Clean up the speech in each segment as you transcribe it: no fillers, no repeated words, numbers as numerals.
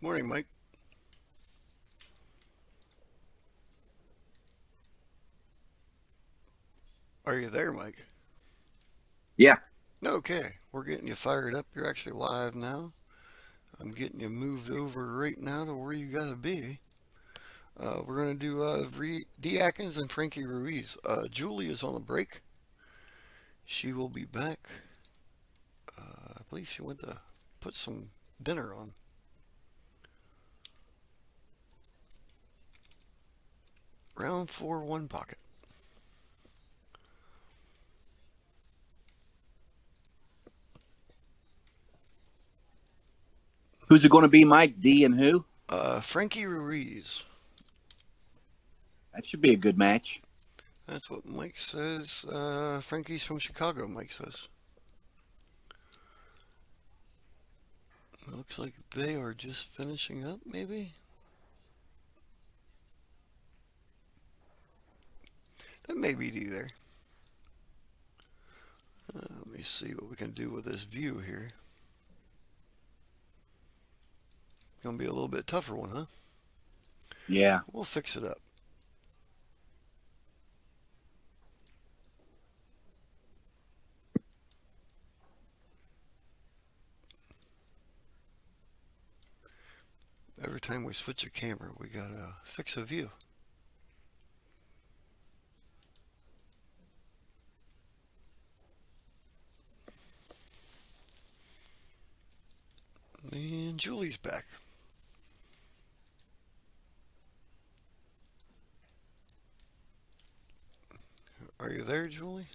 Morning, Mike. Are you there, Mike? Yeah. Okay, we're getting you fired up. You're actually live now. I'm getting you moved over right now to where you gotta be. We're gonna do D Atkins and Frankie Ruiz. Julie is on a break. She will be back. I believe she went to put some dinner on. Round four, one pocket. Who's it going to be, Mike? D and who? Frankie Ruiz. That should be a good match. That's what Mike says. Frankie's from Chicago, Mike says. It looks like they are just finishing up, maybe? That may be there. Let me see what we can do with this view here. Gonna be a little bit tougher one, huh? Yeah. We'll fix it up. Every time we switch a camera, we gotta fix a view. And Julie's back. Are you there, Julie?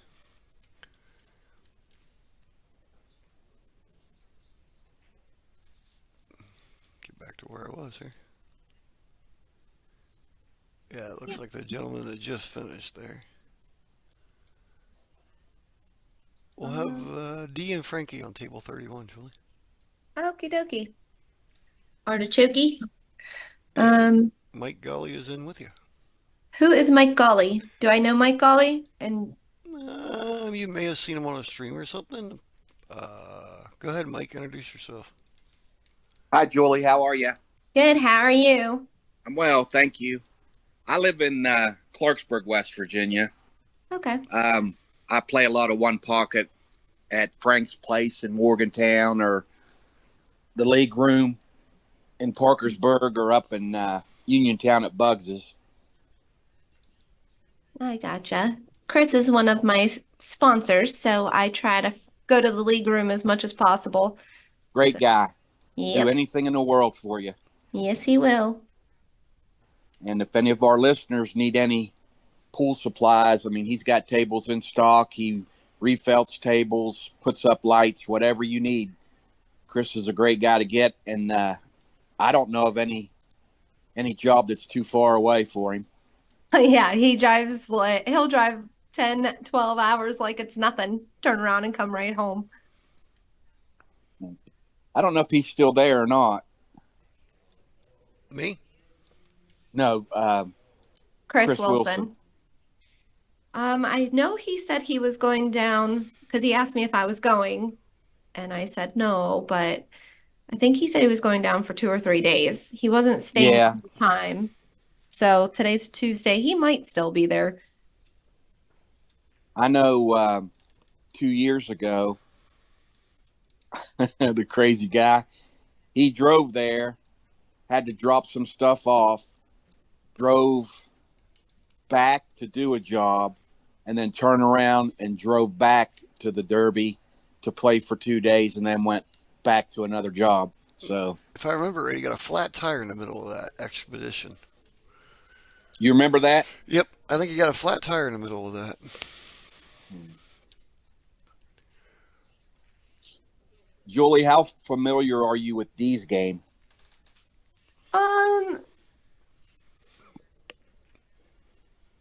Get back to where I was here. Yeah, it looks like the gentleman that just finished there. We'll have Dee and Frankie on table 31, Julie. Okie dokie. Artichoke. And Mike Golly is in with you. Who is Mike Golly? Do I know Mike Golly? And You may have seen him on a stream or something. Go ahead, Mike. Introduce yourself. Hi, Julie. How are you? good, how are you? I'm well, thank you. I live in Clarksburg, West Virginia. Okay. I play a lot of one pocket at Frank's Place in Morgantown or the League Room in Parkersburg or up in Uniontown at Bugs's. I gotcha. Chris is one of my sponsors, so I try to go to the league room as much as possible. Great guy. Do Yep. anything in the world for you. Yes, he will. And if any of our listeners need any pool supplies, I mean, he's got tables in stock. He refelts tables, puts up lights, whatever you need. Chris is a great guy to get, and I don't know of any job that's too far away for him. Yeah, he'll drive 10, 12 hours like it's nothing, turn around and come right home. I don't know if he's still there or not. Me? No, Chris Chris Wilson. I know he said he was going down because he asked me if I was going, and I said no, but I think he said he was going down for 2 or 3 days. He wasn't staying Yeah. all the time. So today's Tuesday. He might still be there. I know 2 years ago, the crazy guy, he drove there, had to drop some stuff off, drove back to do a job, and then turned around and drove back to the Derby to play for 2 days and then went back to another job. So, If I remember right, he got a flat tire in the middle of that expedition. you remember that? Yep, I think he got a flat tire in the middle of that. Julie, how familiar are you with Dee's game? Um,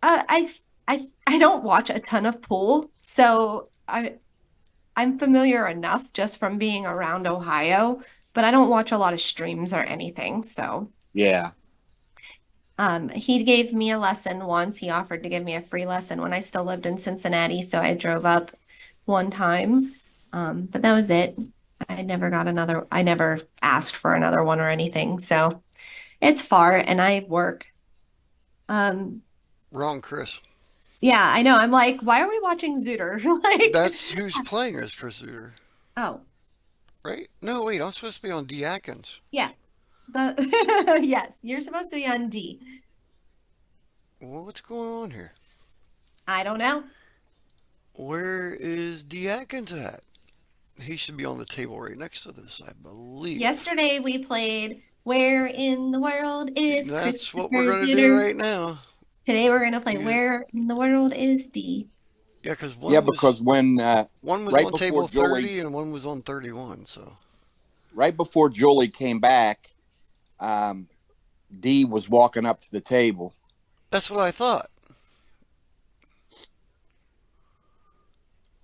I don't watch a ton of pool, so I'm familiar enough just from being around Ohio, but I don't watch a lot of streams or anything. So, Yeah. he gave me a lesson once. He offered to give me a free lesson when I still lived in Cincinnati, so I drove up one time. But that was it. I never asked for another one or anything. So it's far and I work. Um, Wrong, Chris. yeah, I know. I'm like, why are we watching Zooter? Like, That's who's playing as Chris Uter, oh, right? No, wait, I'm supposed to be on D Atkins. yeah. Yes, you're supposed to be on D. Well, what's going on here? I don't know. Where is D Atkins at? He should be on the table right next to this, I believe. Yesterday we played Where in the World is That's what we're Christopher going to do Zooter? right now. Today we're gonna play Yeah, Where in the World is D? yeah, because Yeah, because when one was right on before table Julie 30 and one was on 31. So right before Julie came back, um, Dee was walking up to the table. that's what I thought.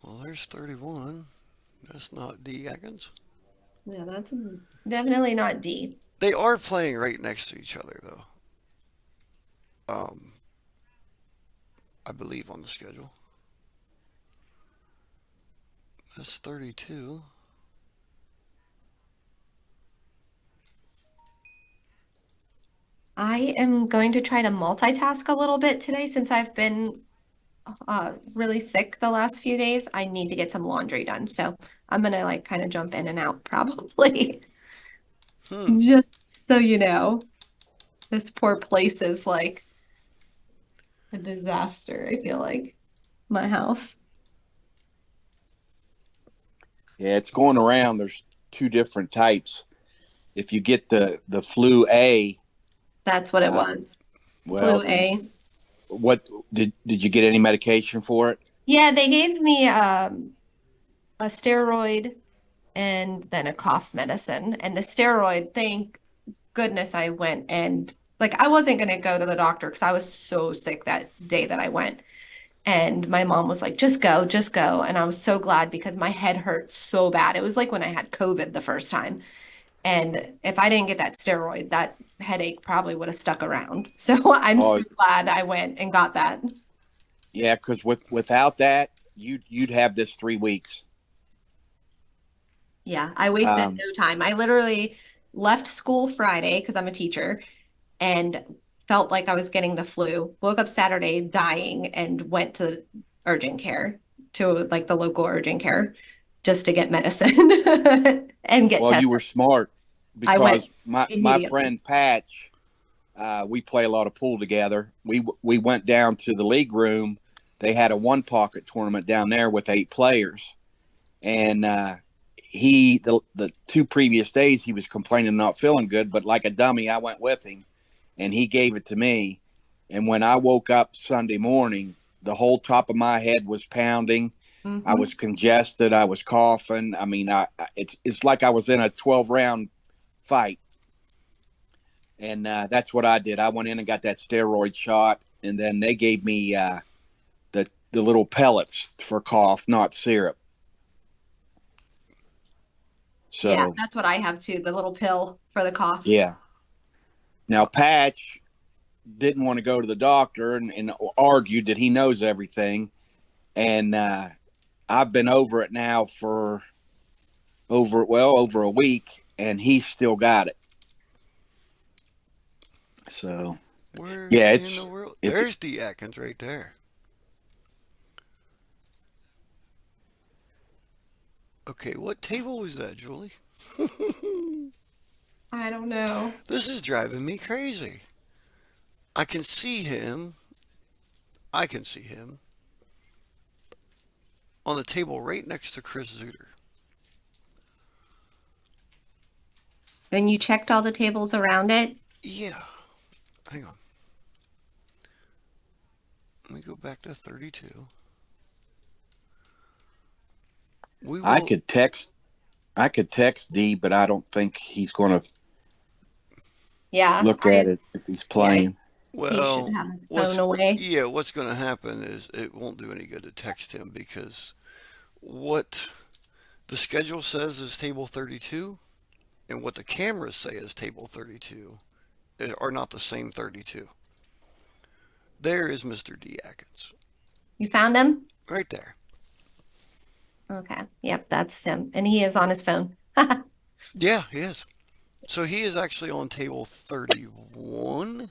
Well, there's 31. That's not D Atkins. Yeah, that's definitely not D. They are playing right next to each other, though. Um, I believe on the schedule. That's 32. I am going to try to multitask a little bit today since I've been really sick the last few days. I need to get some laundry done. So I'm gonna like kind of jump in and out probably. Hmm. Just so you know, this poor place is like a disaster, I feel like. My house. Yeah, it's going around. There's two different types. If you get the flu A, That's what it uh, was. Flu well, A. what did you get any medication for it? Yeah, they gave me a steroid and then a cough medicine. And the steroid, thank goodness I went and like I wasn't gonna go to the doctor because I was so sick that day that I went. And my mom was like, just go, just go. And I was so glad because my head hurt so bad. It was like when I had COVID the first time. And if I didn't get that steroid, that headache probably would have stuck around. So I'm Oh, so glad I went and got that. yeah, because without that, you'd have this 3 weeks. Yeah, I wasted Um, no time. I literally left school Friday because I'm a teacher and felt like I was getting the flu. Woke up Saturday dying and went to urgent care, to like the local urgent care just to get medicine and get well, you tested. were smart I went because my immediately. friend Patch, we play a lot of pool together. We went down to the league room. They had a one pocket tournament down there with 8 players, and the 2 previous days he was complaining not feeling good, but like a dummy, I went with him, and he gave it to me. And when I woke up Sunday morning, the whole top of my head was pounding. I Hmm. was congested. I was coughing. I mean, it's like I was in a 12 round fight, and that's what I did. I went in and got that steroid shot, and then they gave me the little pellets for cough, not syrup. Yeah, So that's what I have too, the little pill for the cough. yeah. Now Patch didn't want to go to the doctor and argued that he knows everything, and I've been over it now for over a week, and he's still got it. So Where yeah, in the world? it's There's D Atkins right there. Okay, what table was that, Julie? I don't know. This is driving me crazy. I can see him. I can see him on the table right next to Chris Zuter. And you checked all the tables around it? Yeah. Hang on. Let me go back to 32. We I will. could text D, but I don't think he's going to Yeah, look at it if he's yeah, playing. he should Well, have his phone what's away. yeah, what's going to happen is it won't do any good to text him because what the schedule says is table 32 and what the cameras say is table 32 are not the same 32. There is Mr. D Atkins You found him? right there. Okay. Yep, that's him. And he is on his phone. Yeah, he is. So he is actually on table 31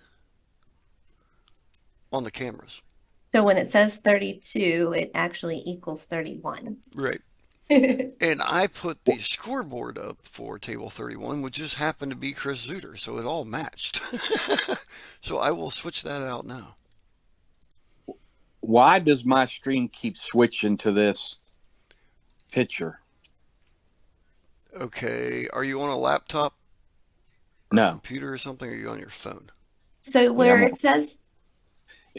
on the cameras. So when it says 32, it actually equals 31. Right. And I put the scoreboard up for table 31, which just happened to be Chris Zuter, so it all matched. So I will switch that out now. Why does my stream keep switching to this picture? Okay, are you on a laptop or No. computer or something? Or are you on your phone? So where it says,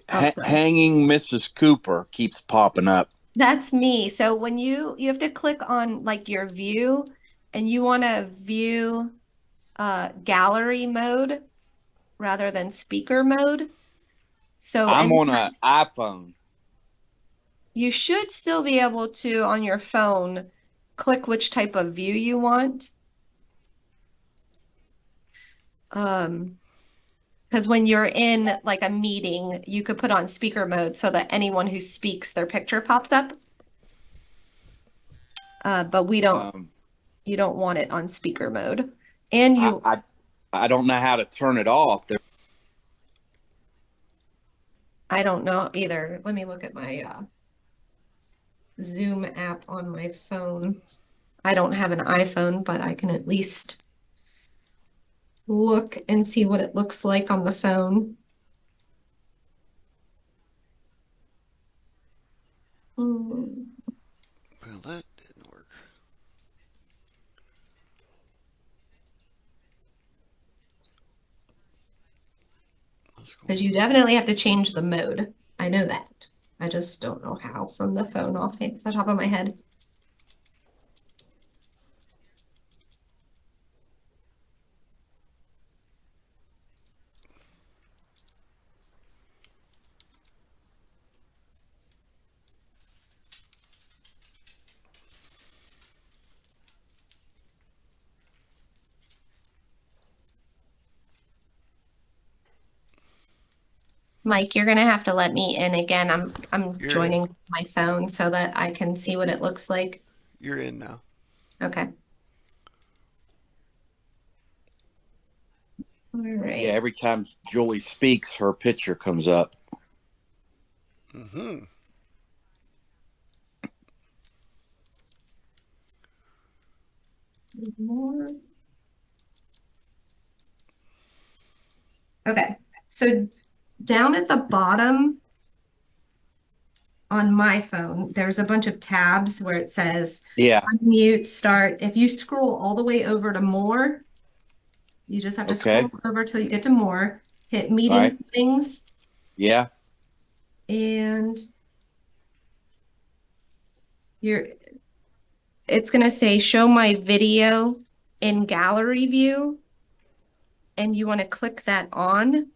oh, sorry. Hanging Mrs. Cooper keeps popping up. That's me. So when you have to click on like your view and you want to view gallery mode rather than speaker mode. So I'm on an iPhone. you should still be able to on your phone click which type of view you want. Because when you're in like a meeting, you could put on speaker mode so that anyone who speaks, their picture pops up. But we don't, you don't want it on speaker mode. And you, I don't know how to turn it off. I don't know either. Let me look at my Zoom app on my phone. I don't have an iPhone, but I can at least look and see what it looks like on the phone. Well, that didn't work. Because you definitely have to change the mode. I know that. I just don't know how from the phone off the top of my head. Mike, you're gonna have to let me in again. I'm You're joining in. my phone so that I can see what it looks like. You're in now. Okay. All right. Yeah, every time Julie speaks, her picture comes up. Mm-hmm. More. Okay, so down at the bottom on my phone, there's a bunch of tabs where it says unmute, start. If you scroll all the way over to more, you just have to scroll over till you get to more, hit meeting settings. Yeah. And it's going to say show my video in gallery view. And you want to click that on.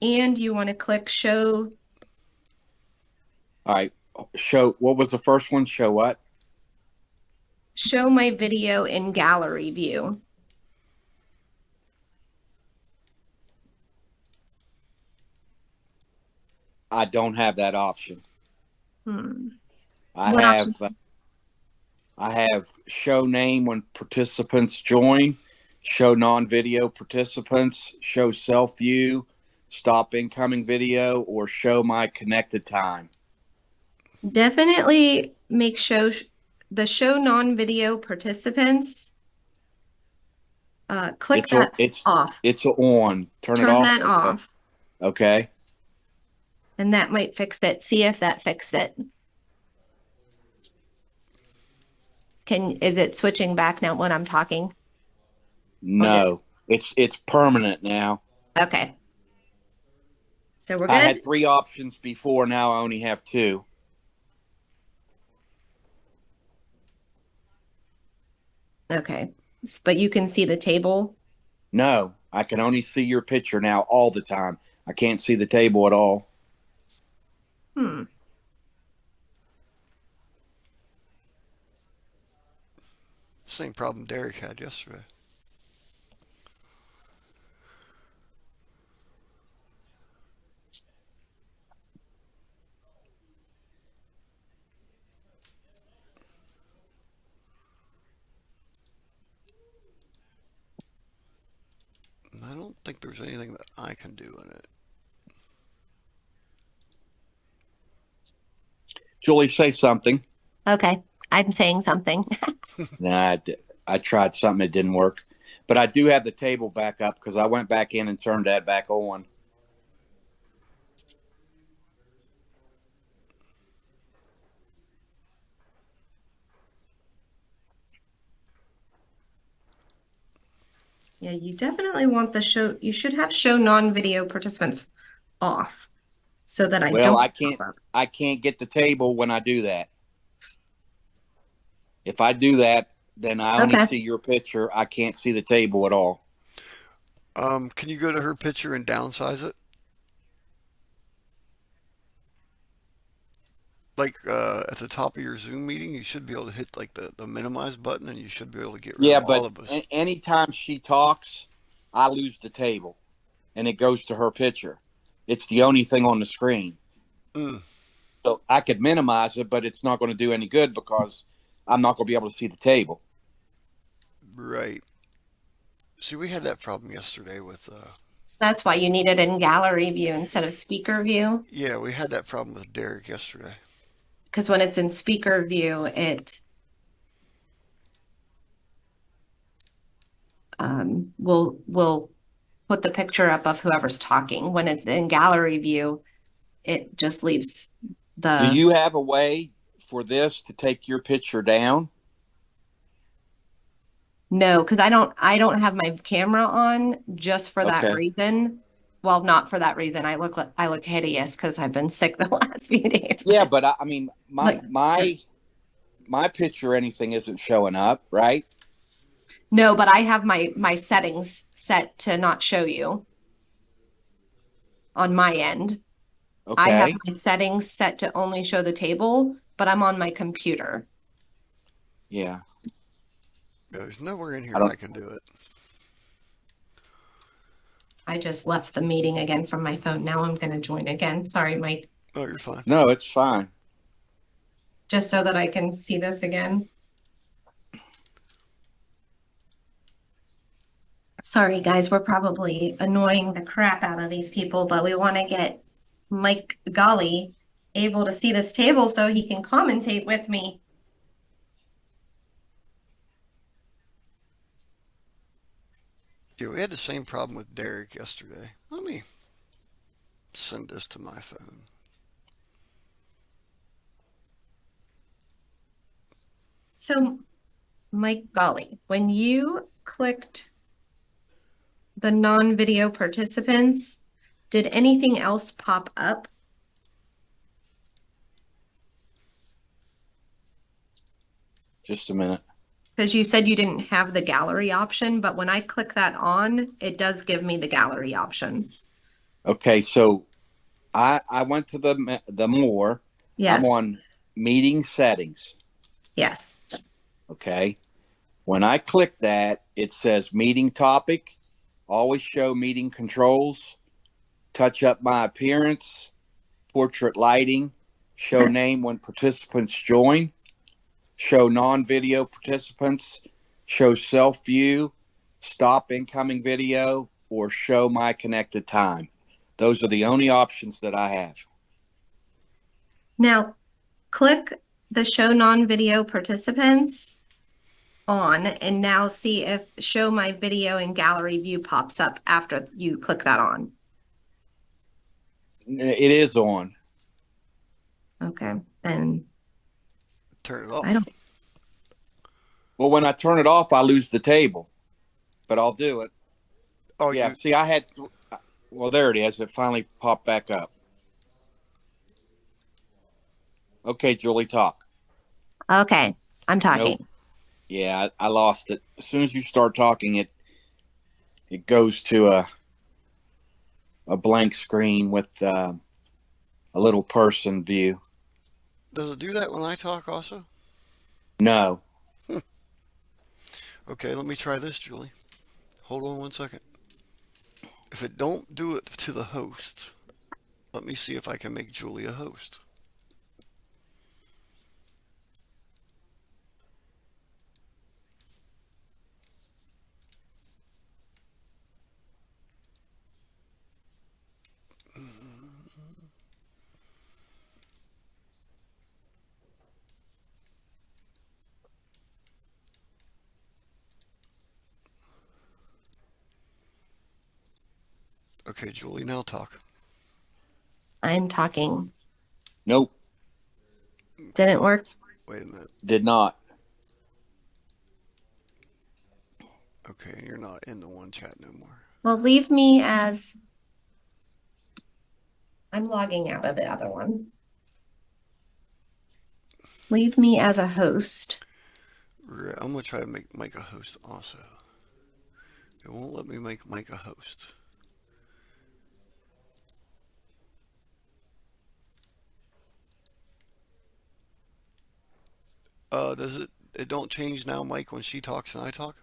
And you want to click show. All right. Show, what was the first one? Show what? Show my video in gallery view. I don't have that option. I have show name when participants join, show non-video participants, show self-view, stop incoming video, or show my connected time. Definitely make the show non-video participants. Click that off. It's on. Turn it off. Turn that off. Okay. And that might fix it. See if that fixed it. Is it switching back now when I'm talking? No, it's permanent now. Okay. So we're good. I had 3 options before. Now I only have 2. Okay. But you can see the table? No, I can only see your picture now all the time. I can't see the table at all. Same problem Derek had yesterday. I don't think there's anything that I can do in it. Julie, say something. Okay, I'm saying something. Nah, I tried something. It didn't work. But I do have the table back up because I went back in and turned that back on. Yeah, you definitely want the show. You should have show non-video participants off so that I Well, don't I can't. pop up. I can't get the table when I do that. If I do that, then I only Okay. see your picture. I can't see the table at all. Can you go to her picture and downsize it? Like at the top of your Zoom meeting, you should be able to hit like the minimize button, and you should be able to get rid Yeah, of all but of us. anytime she talks, I lose the table, and it goes to her picture. It's the only thing on the screen. Mm, So I could minimize it, but it's not going to do any good because I'm not going to be able to see the table. right. See, we had that problem yesterday with. That's why you need it in gallery view instead of speaker view. Yeah, we had that problem with Derek yesterday. Because when it's in speaker view, it will put the picture up of whoever's talking. When it's in gallery view, it just leaves Do the you have a way for this to take your picture down? no, because I don't have my camera on just for that Okay. reason. Well, not for that reason. I look hideous because I've been sick the last few days. Yeah, but I mean, Like, my picture or anything isn't showing up, right? no, but I have my settings set to not show you on my end. I have Okay. my settings set to only show the table, but I'm on my computer. Yeah. Yeah, there's nowhere in I here don't. I can do it. I just left the meeting again from my phone. Now I'm going to join again. Sorry, Mike, Oh, you're fine. No, it's fine. just so that I can see this again. Sorry, guys, we're probably annoying the crap out of these people, but we want to get Mike Golly able to see this table so he can commentate with me. Yeah, we had the same problem with Derek yesterday. Let me send this to my phone. So, Mike Golly, when you clicked the non-video participants, did anything else pop up? Just a minute. Because you said you didn't have the gallery option, but when I click that on, it does give me the gallery option. Okay, so I went to the more. Yes. I'm on meeting settings. Yes. Okay. When I click that, it says meeting topic, always show meeting controls, touch up my appearance, portrait lighting, show name when participants join, show non-video participants, show self-view, stop incoming video, or show my connected time. Those are the only options that I have. Now, click the show non-video participants on and now see if show my video in gallery view pops up after you click that on. It is on. Okay, then Turn it off. I don't. Well, when I turn it off, I lose the table, but I'll do it. Oh, Yeah, you, see, I had, well, there it is. It finally popped back up. Okay, Julie, talk. Okay, I'm Nope. talking. Yeah, I lost it. As soon as you start talking, it goes to a blank screen with a little person view. does it do that when I talk also? No. Okay, let me try this, Julie. Hold on one second. If it don't do it to the host, let me see if I can make Julie a host. Okay, Julie, now talk. I'm talking. Nope, Didn't work. Wait a minute. did not. Okay, you're not in the one chat no more. Well, leave me as I'm logging out of the other one. Leave me as a host. Right, I'm gonna try to make Mike a host also. It won't let me make Mike a host. Does it don't change now, Mike, when she talks and I talk?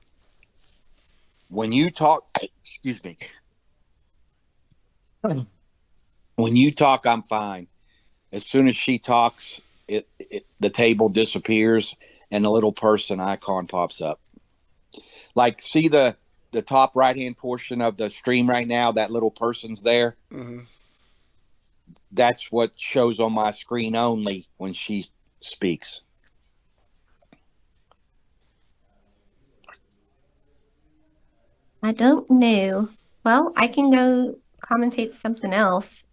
When you talk, excuse me. When you talk, I'm fine. As soon as she talks, the table disappears and the little person icon pops up. Like, see the top right hand portion of the stream right now, that little person's there. Mm-hmm. That's what shows on my screen only when she speaks. I don't know. Well, I can go commentate something else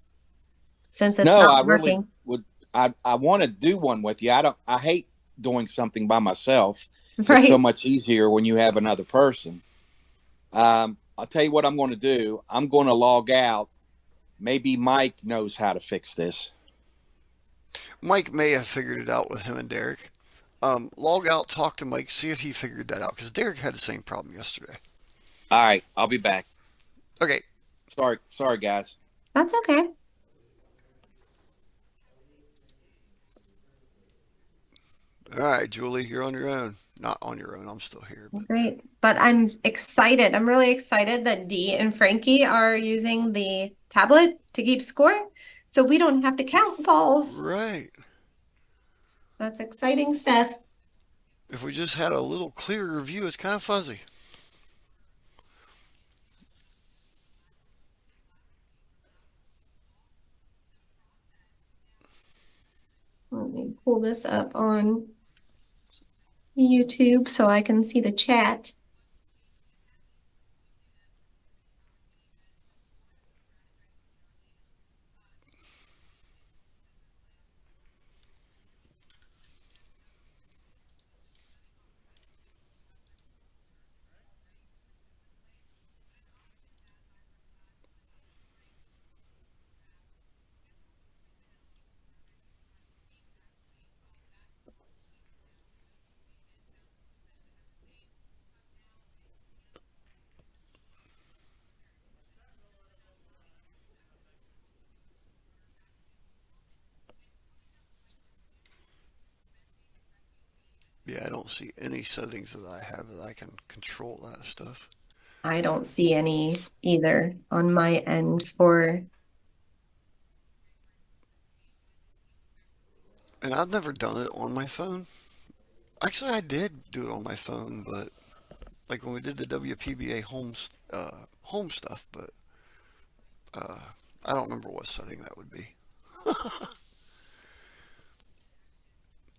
since it's No, not I really working. would. I want to do one with you. I hate doing something by myself. It's so Right. much easier when you have another person. I'll tell you what I'm going to do. I'm going to log out. Maybe Mike knows how to fix this. Mike may have figured it out with him and Derek. Log out, talk to Mike, see if he figured that out, because Derek had the same problem yesterday. All right, I'll be back. Okay. Sorry, guys. That's okay. All right, Julie, you're on your own. Not on your own. I'm still here. But Great. But I'm excited. I'm really excited that Dee and Frankie are using the tablet to keep score, so we don't have to count balls. right. That's exciting stuff. If we just had a little clearer view, it's kind of fuzzy. Let me pull this up on YouTube so I can see the chat. Yeah, I don't see any settings that I have that I can control that stuff. I don't see any either on my end for. And I've never done it on my phone. Actually, I did do it on my phone, but like when we did the WPBA home stuff, but I don't remember what setting that would be.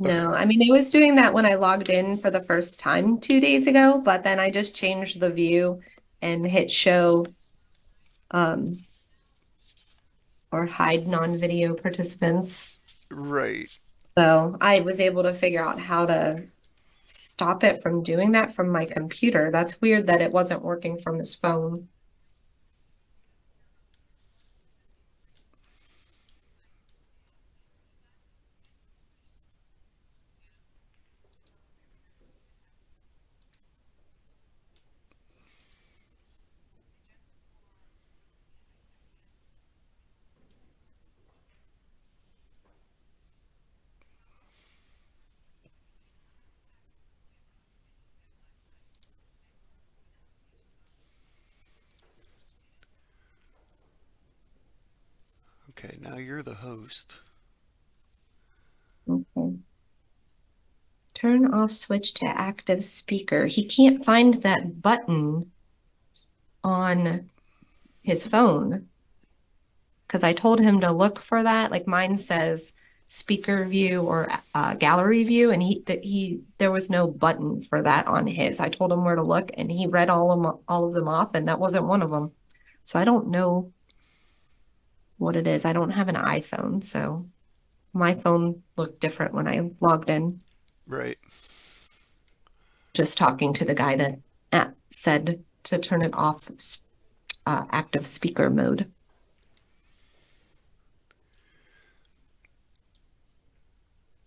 No, I mean, it was doing that when I logged in for the first time 2 days ago, but then I just changed the view and hit show or hide non-video participants. Right. So I was able to figure out how to stop it from doing that from my computer. That's weird that it wasn't working from his phone. Okay, now you're the host. Okay. Turn off switch to active speaker. He can't find that button on his phone because I told him to look for that. Like mine says speaker view or gallery view, and there was no button for that on his. I told him where to look, and he read all of them off, and that wasn't one of them. So I don't know. what it is. I don't have an iPhone, so my phone looked different when I logged in. Right. Just talking to the guy that said to turn it off active speaker mode.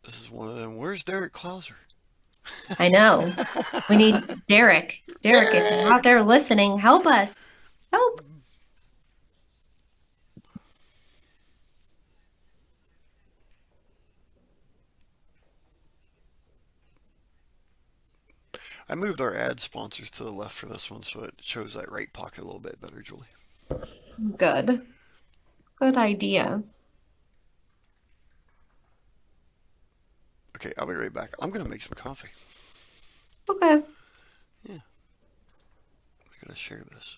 This is one of them. Where's Derek Clauser? I know. We need Derek. Derek, if you're out there listening, help us. Help. I moved our ad sponsors to the left for this one, so it shows that right pocket a little bit better, Julie. Good. Good idea. Okay, I'll be right back. I'm going to make some coffee. Okay. Yeah. I'm going to share this.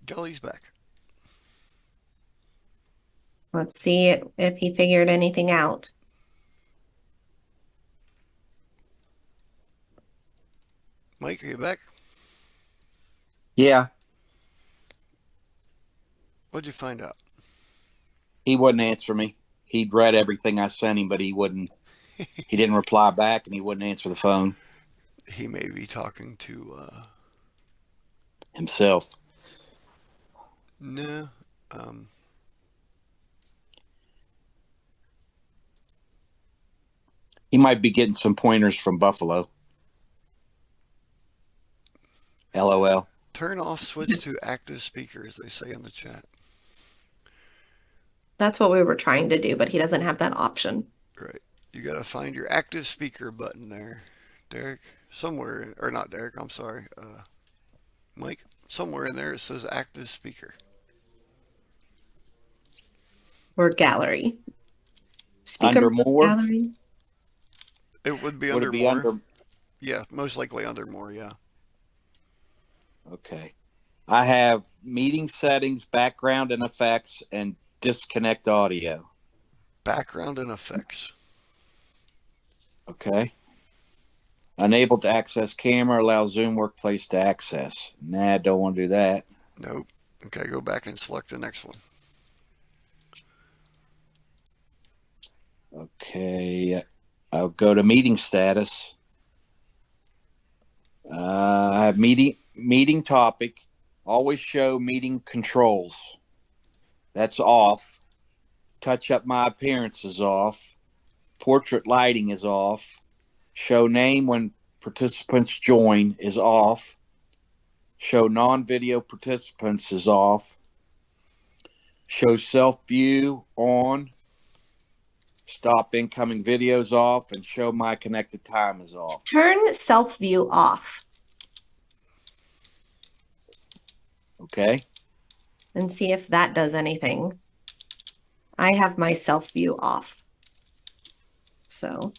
Golly's back. Let's see if he figured anything out. Mike, are you back? Yeah, What'd you find out? he wouldn't answer me. He'd read everything I sent him, but he didn't reply back, and he wouldn't answer the phone He may be talking to, himself. no, He might be getting some pointers from Buffalo. LOL. turn off switch to active speaker, as they say in the chat. That's what we were trying to do, but he doesn't have that option. Right. You got to find your active speaker button there, Derek. Somewhere, or not Derek, I'm sorry. Mike, somewhere in there it says active speaker. Or gallery. Speaker Under more? gallery. It would be Would under it be more. under? Yeah, most likely under more, yeah. Okay. I have meeting settings, background and effects, and disconnect audio. Background and effects. Okay. Unable to access camera, allow Zoom Workplace to access. Nah, don't want to do that. Nope. Okay, go back and select the next one. Okay. I'll go to meeting status. I have meeting topic. Always show meeting controls. That's off. Touch up my appearance is off. Portrait lighting is off. Show name when participants join is off. Show non-video participants is off. Show self-view on. Stop incoming videos off, and show my connected time is off. Turn self-view off Okay. and see if that does anything. I have my self-view off. So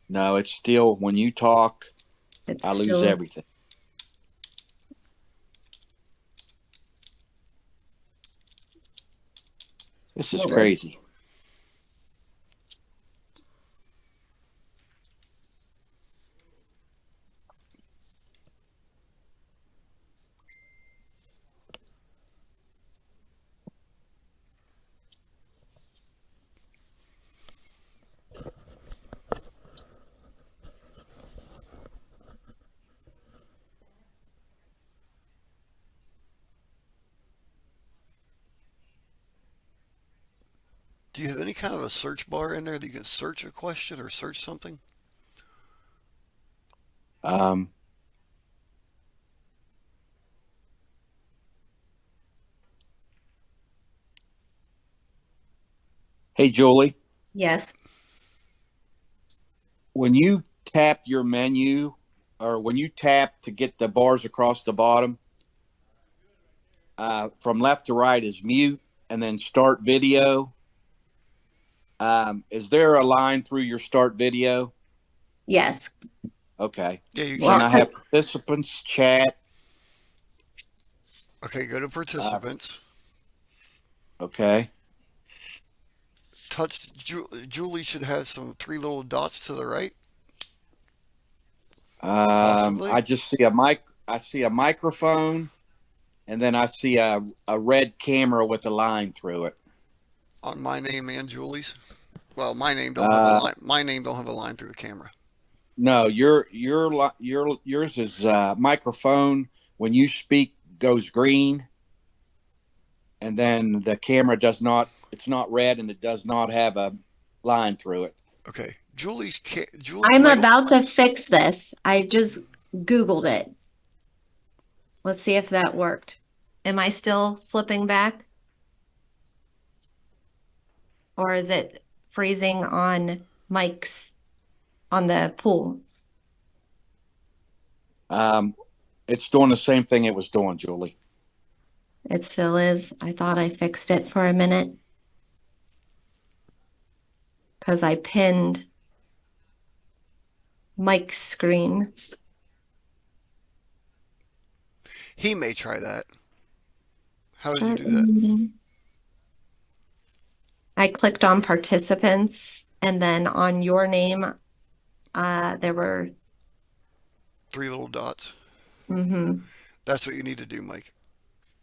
No, it's still, when you talk, it's I lose still everything. This is What was- crazy. Do you have any kind of a search bar in there that you can search a question or search something? Hey, Julie, Yes. when you tap your menu, or when you tap to get the bars across the bottom, from left to right is mute, and then start video. Is there a line through your start video? Yes. Okay. Yeah, you Then I can't. have participants, chat. Okay, go to participants. Okay. Touch. Julie should have some 3 little dots to the right. Possibly. I just see a mic. I see a microphone, and then I see a red camera with a line through it. On my name and Julie's. Well, my name don't have a line. My name don't have a line through the camera. No, yours is microphone. When you speak, goes green, and then the camera does not. It's not red, and it does not have a line through it. Okay, Julie's. I'm about to fix this. I just Googled it. Let's see if that worked. Am I still flipping back? Or is it freezing on Mike's on the pool? It's doing the same thing it was doing, Julie. It still is. I thought I fixed it for a minute. Because I pinned Mike's screen. He may try that. How did you do that? I clicked on participants, and then on your name, there were 3 little dots. Mm-hmm. That's what you need to do, Mike.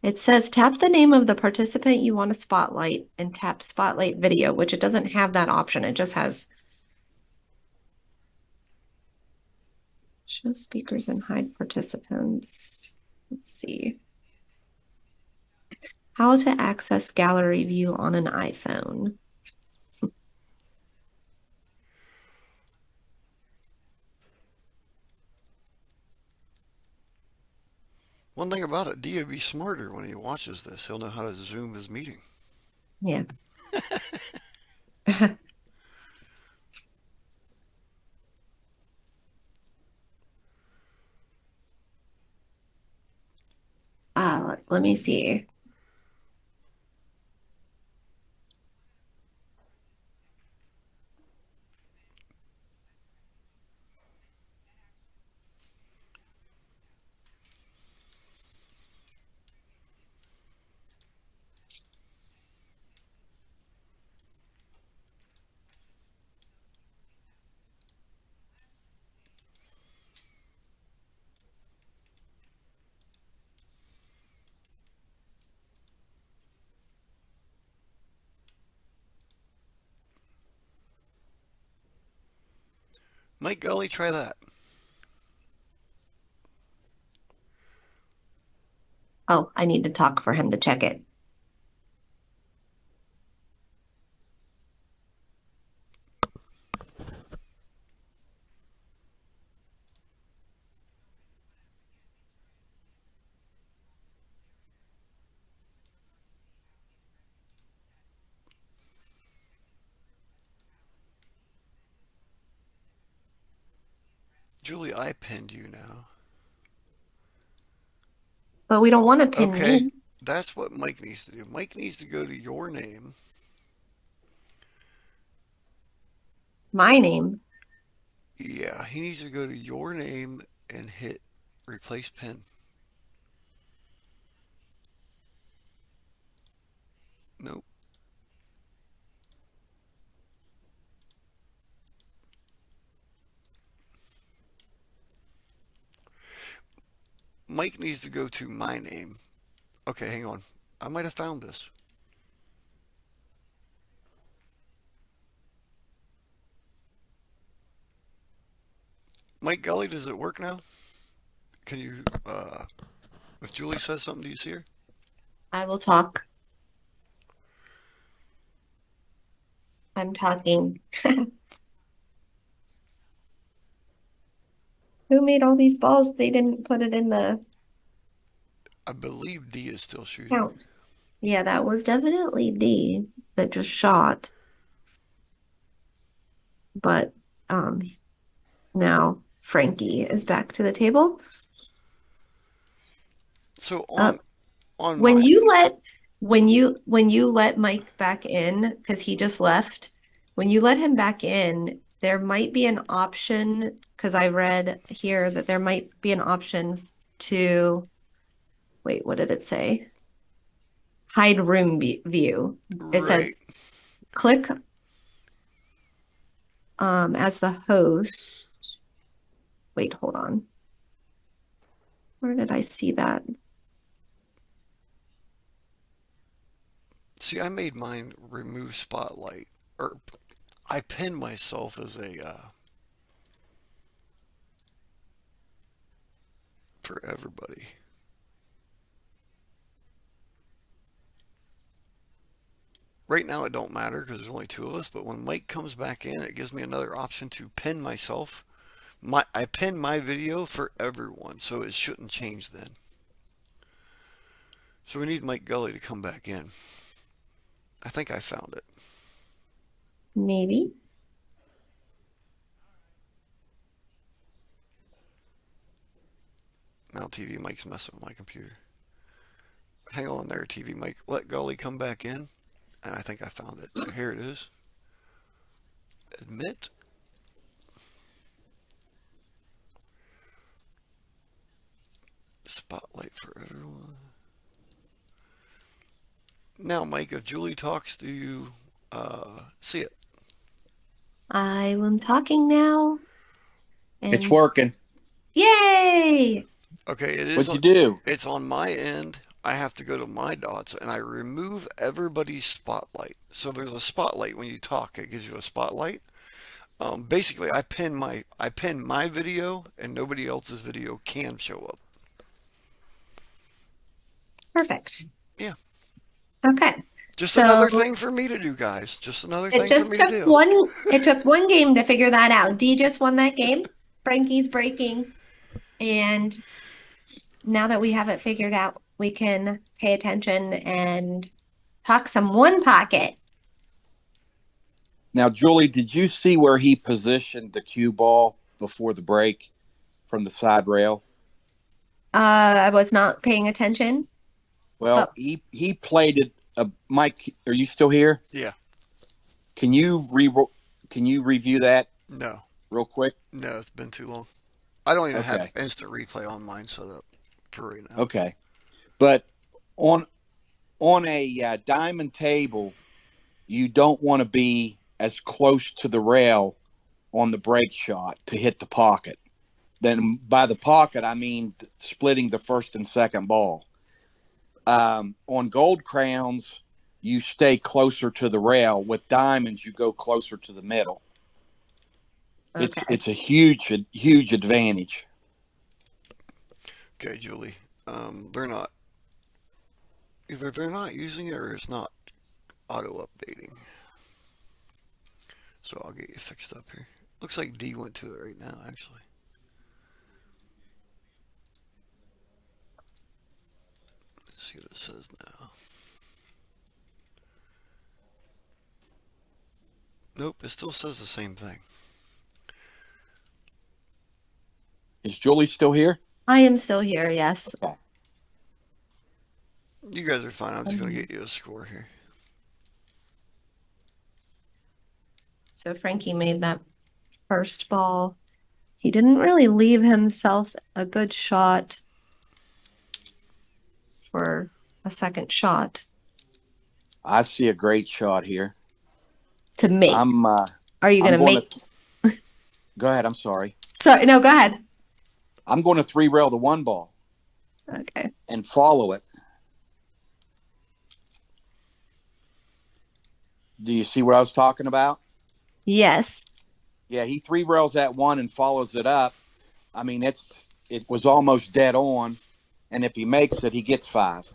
It says tap the name of the participant you want to spotlight and tap spotlight video, which it doesn't have that option. It just has show speakers and hide participants. Let's see. How to access gallery view on an iPhone. One thing about it, Dee will be smarter when he watches this. He'll know how to Zoom his meeting. Yeah. Let me see. Mike, Golly, try that. Oh, I need to talk for him to check it. Julie, I pinned you now. But we don't want to pin Okay, me. that's what Mike needs to do. Mike needs to go to your name. My name. Yeah, he needs to go to your name and hit replace pin. Nope. Mike needs to go to my name. Okay, hang on. I might have found this. Mike Golly, does it work now? Can you, if Julie says something, do you see her? I will talk. I'm talking. Who made all these balls? They didn't put it in the I believe D is still shooting. count. Yeah, that was definitely D that just shot. But now Frankie is back to the table. So on when you let Mike back in, because he just left, when you let him back in, there might be an option, because I read here that there might be an option to, wait, what did it say? Hide room view. It Right. says click as the host. Wait, hold on. Where did I see that? See, I made mine remove spotlight, or I pinned myself as a for everybody. Right now it don't matter because there's only two of us, but when Mike comes back in, it gives me another option to pin myself. I pin my video for everyone, so it shouldn't change then. So we need Mike Golly to come back in. I think I found it. Maybe. Now TvMike's messing with my computer. Hang on there, TvMike. Let Golly come back in. And I think I found it. Here it is. Admit. Spotlight for everyone. Now, Mike, if Julie talks, do you see it? I am talking now. It's And working. yay! Okay, it is. What'd you do? It's on my end. I have to go to my dots and I remove everybody's spotlight. So there's a spotlight when you talk. It gives you a spotlight. Basically, I pin my video and nobody else's video can show up. Perfect. Yeah. Okay. Just So another thing for me to do, guys. Just another thing for me to do. It took one game to figure that out. Dee just won that game. Frankie's breaking. And now that we have it figured out, we can pay attention and talk some one pocket. Now, Julie, did you see where he positioned the cue ball before the break from the side rail? I was not paying attention. Well, he played it. Mike, are you still here? Yeah. Can you review that? No. Real quick? No, it's been too long. I don't even Okay. have instant replay on mine set up for right now. Okay. But on a diamond table, you don't want to be as close to the rail on the break shot to hit the pocket. Then by the pocket, I mean splitting the first and second ball. On gold crowns, you stay closer to the rail. With diamonds, you go closer to the middle. Okay. It's a huge advantage. Okay, Julie. Either they're not using it or it's not auto updating. So I'll get you fixed up here. Looks like D went to it right now, actually. Let's see what it says now. Nope, it still says the same thing. Is Julie still here? I am still here, yes. Okay. You guys are fine. I'm just going to get you a score here. So Frankie made that first ball. He didn't really leave himself a good shot for a second shot I see a great shot here. to make. Are you going to make? Go ahead. I'm sorry. Sorry, no, go ahead. I'm going to 3-rail the one ball Okay. and follow it. Do you see what I was talking about? Yes. Yeah, he 3-rails that one and follows it up. I mean, it was almost dead on, and if he makes it, he gets 5.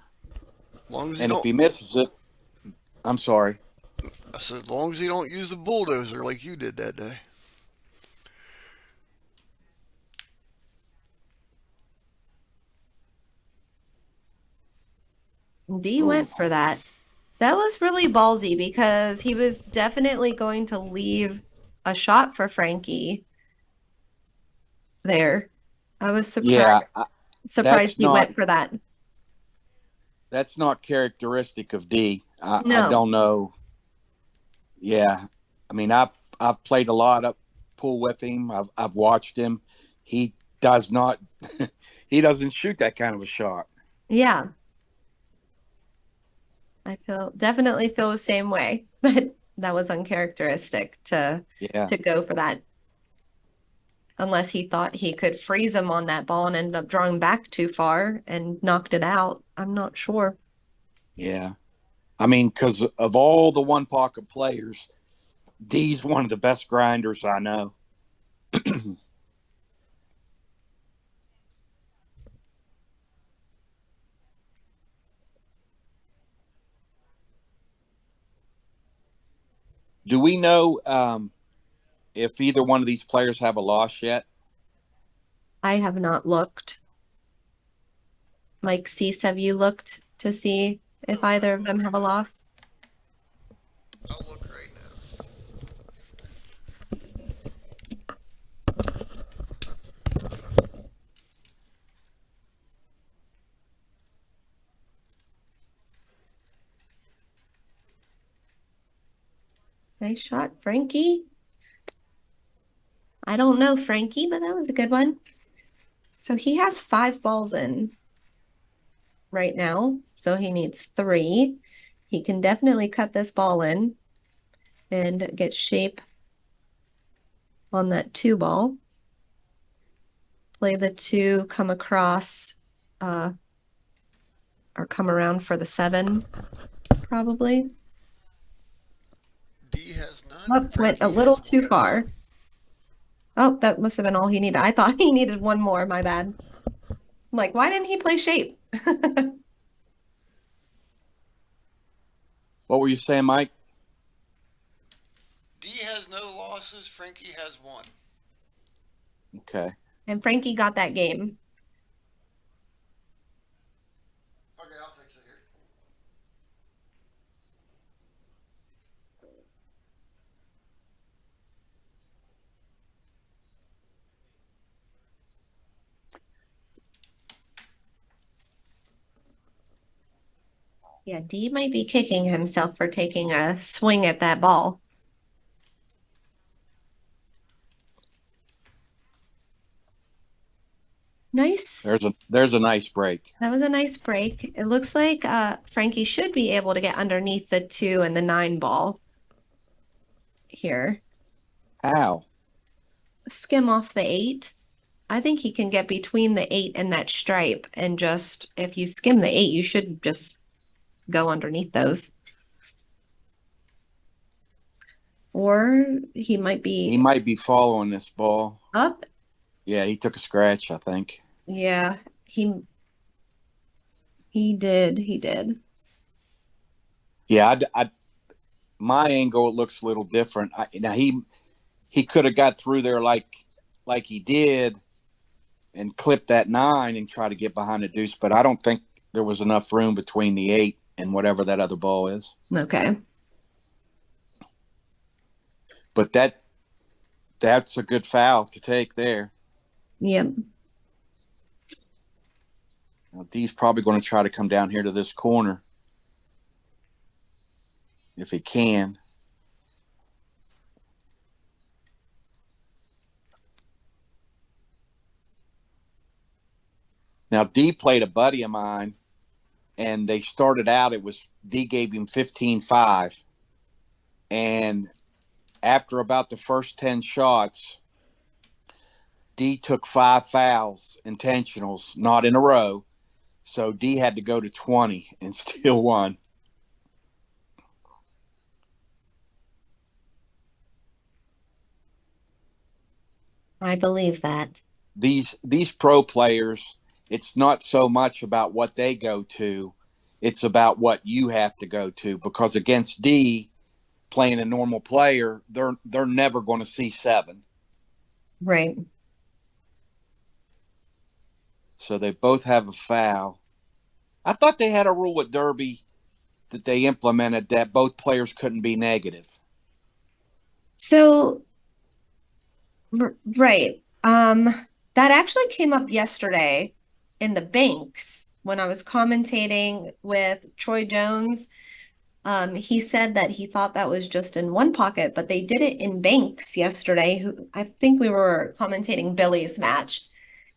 And if he misses it, I'm sorry. I said, as long as he don't use the bulldozer like you did that day. D went for that. That was really ballsy because he was definitely going to leave a shot for Frankie there. I was surprised. Yeah, Surprised he went for that. That's not characteristic of D. No. I don't know. Yeah, I mean, I've played a lot of pool with him. I've watched him. He does not he doesn't shoot that kind of a shot. Yeah. I definitely feel the same way, but that was uncharacteristic to go for that. Unless he thought he could freeze him on that ball and ended up drawing back too far and knocked it out. I'm not sure. Yeah. I mean, because of all the one pocket players, Dee's one of the best grinders I know. Do we know if either one of these players have a loss yet? I have not looked. Mike Cease, have you looked to see if either of them have a loss? I'll look right now. Nice shot, Frankie. I don't know Frankie, but that was a good one. So he has 5 balls in right now, so he needs 3. He can definitely cut this ball in and get shape on that 2 ball. Play the 2, come across, or come around for the 7, probably. Dee has none. Oh, went a little too far. Oh, that must have been all he needed. I thought he needed one more, my bad. I'm like, why didn't he play shape? What were you saying, Mike? Dee has no losses. Frankie has 1. Okay. And Frankie got that game. Okay, I'll fix it here. Yeah, Dee might be kicking himself for taking a swing at that ball. Nice. There's a nice break. That was a nice break. It looks like Frankie should be able to get underneath the 2 and the 9 ball here. How? Skim off the 8. I think he can get between the 8 and that stripe, and just if you skim the 8, you should just go underneath those. Or he might be following this ball up. Yeah, he took a scratch, I think. Yeah, he did. Yeah, my angle, it looks a little different. Now he could have got through there like he did and clipped that 9 and try to get behind the deuce, but I don't think there was enough room between the 8 and whatever that other ball is. Okay. But that's a good foul to take there. Yep. Now, Dee's probably going to try to come down here to this corner if he can. Now, Dee played a buddy of mine, and they started out, Dee gave him 15-5. And after about the first 10 shots, Dee took 5 fouls, intentionals, not in a row. So Dee had to go to 20 and still won. I believe that. These pro players, it's not so much about what they go to, it's about what you have to go to. Because against Dee, playing a normal player, they're never going to see 7. Right. So they both have a foul. I thought they had a rule with Derby that they implemented that both players couldn't be negative. So, right. That actually came up yesterday in the banks when I was commentating with Troy Jones. He said that he thought that was just in one pocket, but they did it in banks yesterday. Who I think we were commentating Billy's match,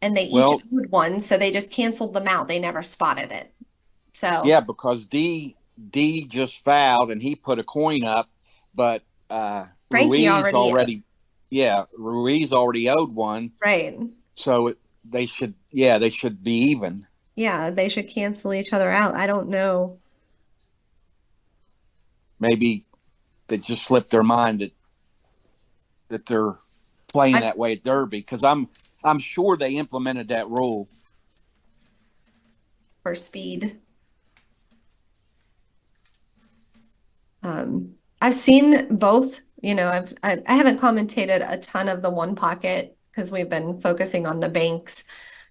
and they each Well, owed one, so they just canceled them out. They never spotted it. So yeah, because D just fouled and he put a coin up, but Frankie Ruiz already, already, yeah, Ruiz already owed one, right. so they should be even. Yeah, they should cancel each other out. I don't know. Maybe they just slipped their mind that they're playing I've that way at Derby, because I'm sure they implemented that rule. for speed. I've seen both, I haven't commentated a ton of the one pocket because we've been focusing on the banks,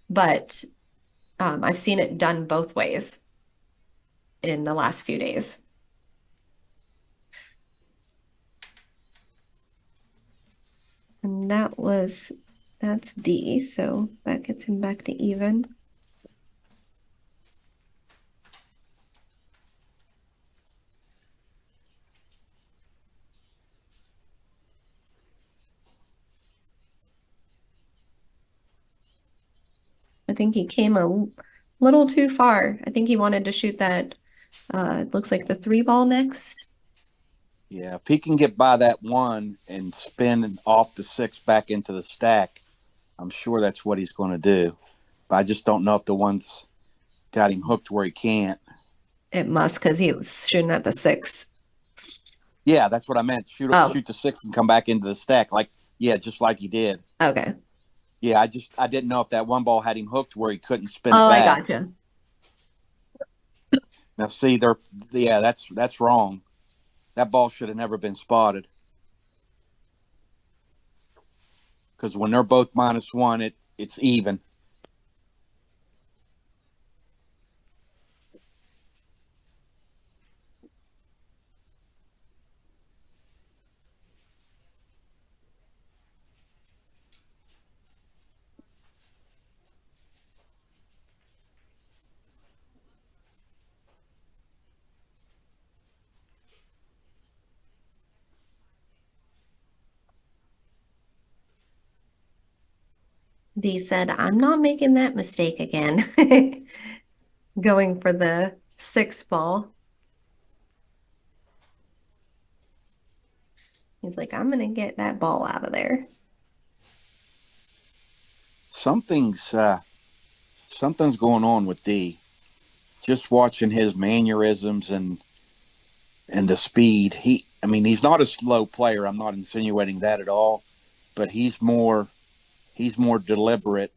but I've seen it done both ways in the last few days. And that's D, so that gets him back to even. I think he came a little too far. I think he wanted to shoot that, it looks like the 3 ball next. Yeah, if he can get by that one and spin off the 6 back into the stack, I'm sure that's what he's going to do. But I just don't know if the one's got him hooked where he can't. It must, because he was shooting at the 6. Yeah, that's what I meant. Shoot Oh, the 6 and come back into the stack, just like he did. okay. Yeah, I didn't know if that one ball had him hooked where he couldn't spin Oh, it I back. gotcha. Now see, that's wrong. That ball should have never been spotted. Because when they're both -1, it's even. Dee said, I'm not making that mistake again. Going for the 6 ball. He's like, I'm gonna get that ball out of there. Something's going on with D. Just watching his mannerisms and the speed. He's not a slow player. I'm not insinuating that at all, but he's more deliberate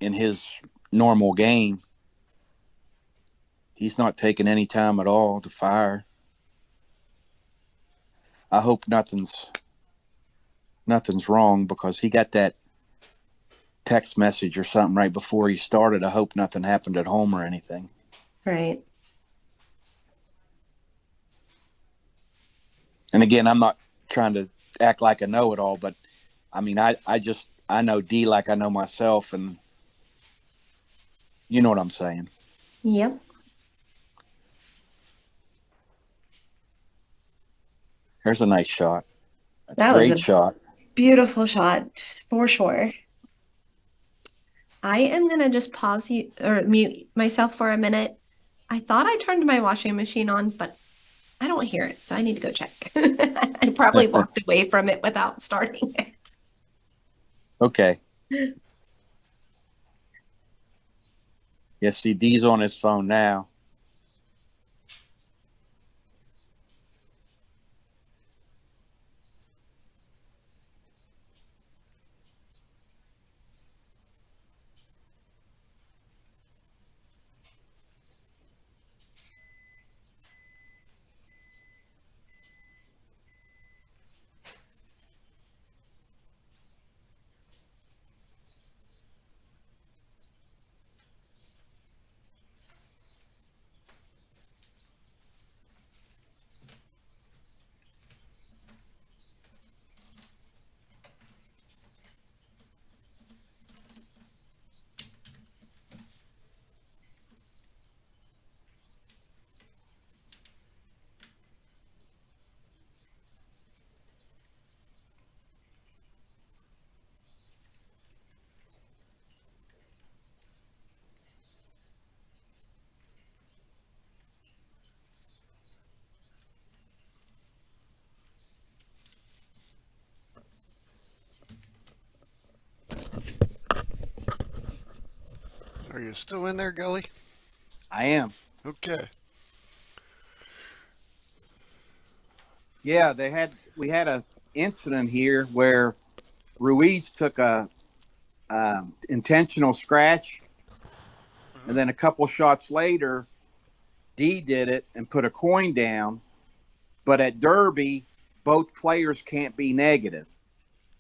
in his normal game. He's not taking any time at all to fire. I hope nothing's wrong, because he got that text message or something right before he started. I hope nothing happened at home or anything. Right. And again, I'm not trying to act like I know it all, but I know D like I know myself, and you know what I'm saying. Yep. There's a nice shot. That's That a was great a shot. beautiful shot for sure. I am gonna just pause you or mute myself for a minute. I thought I turned my washing machine on, but I don't hear it, so I need to go check. I probably walked away from it without starting it. Okay. Yeah, see, D's on his phone now. Are you still in there, Golly? I am. Okay. Yeah, we had a incident here where Ruiz took a intentional scratch, and then a couple shots later, D did it and put a coin down. But at Derby, both players can't be negative.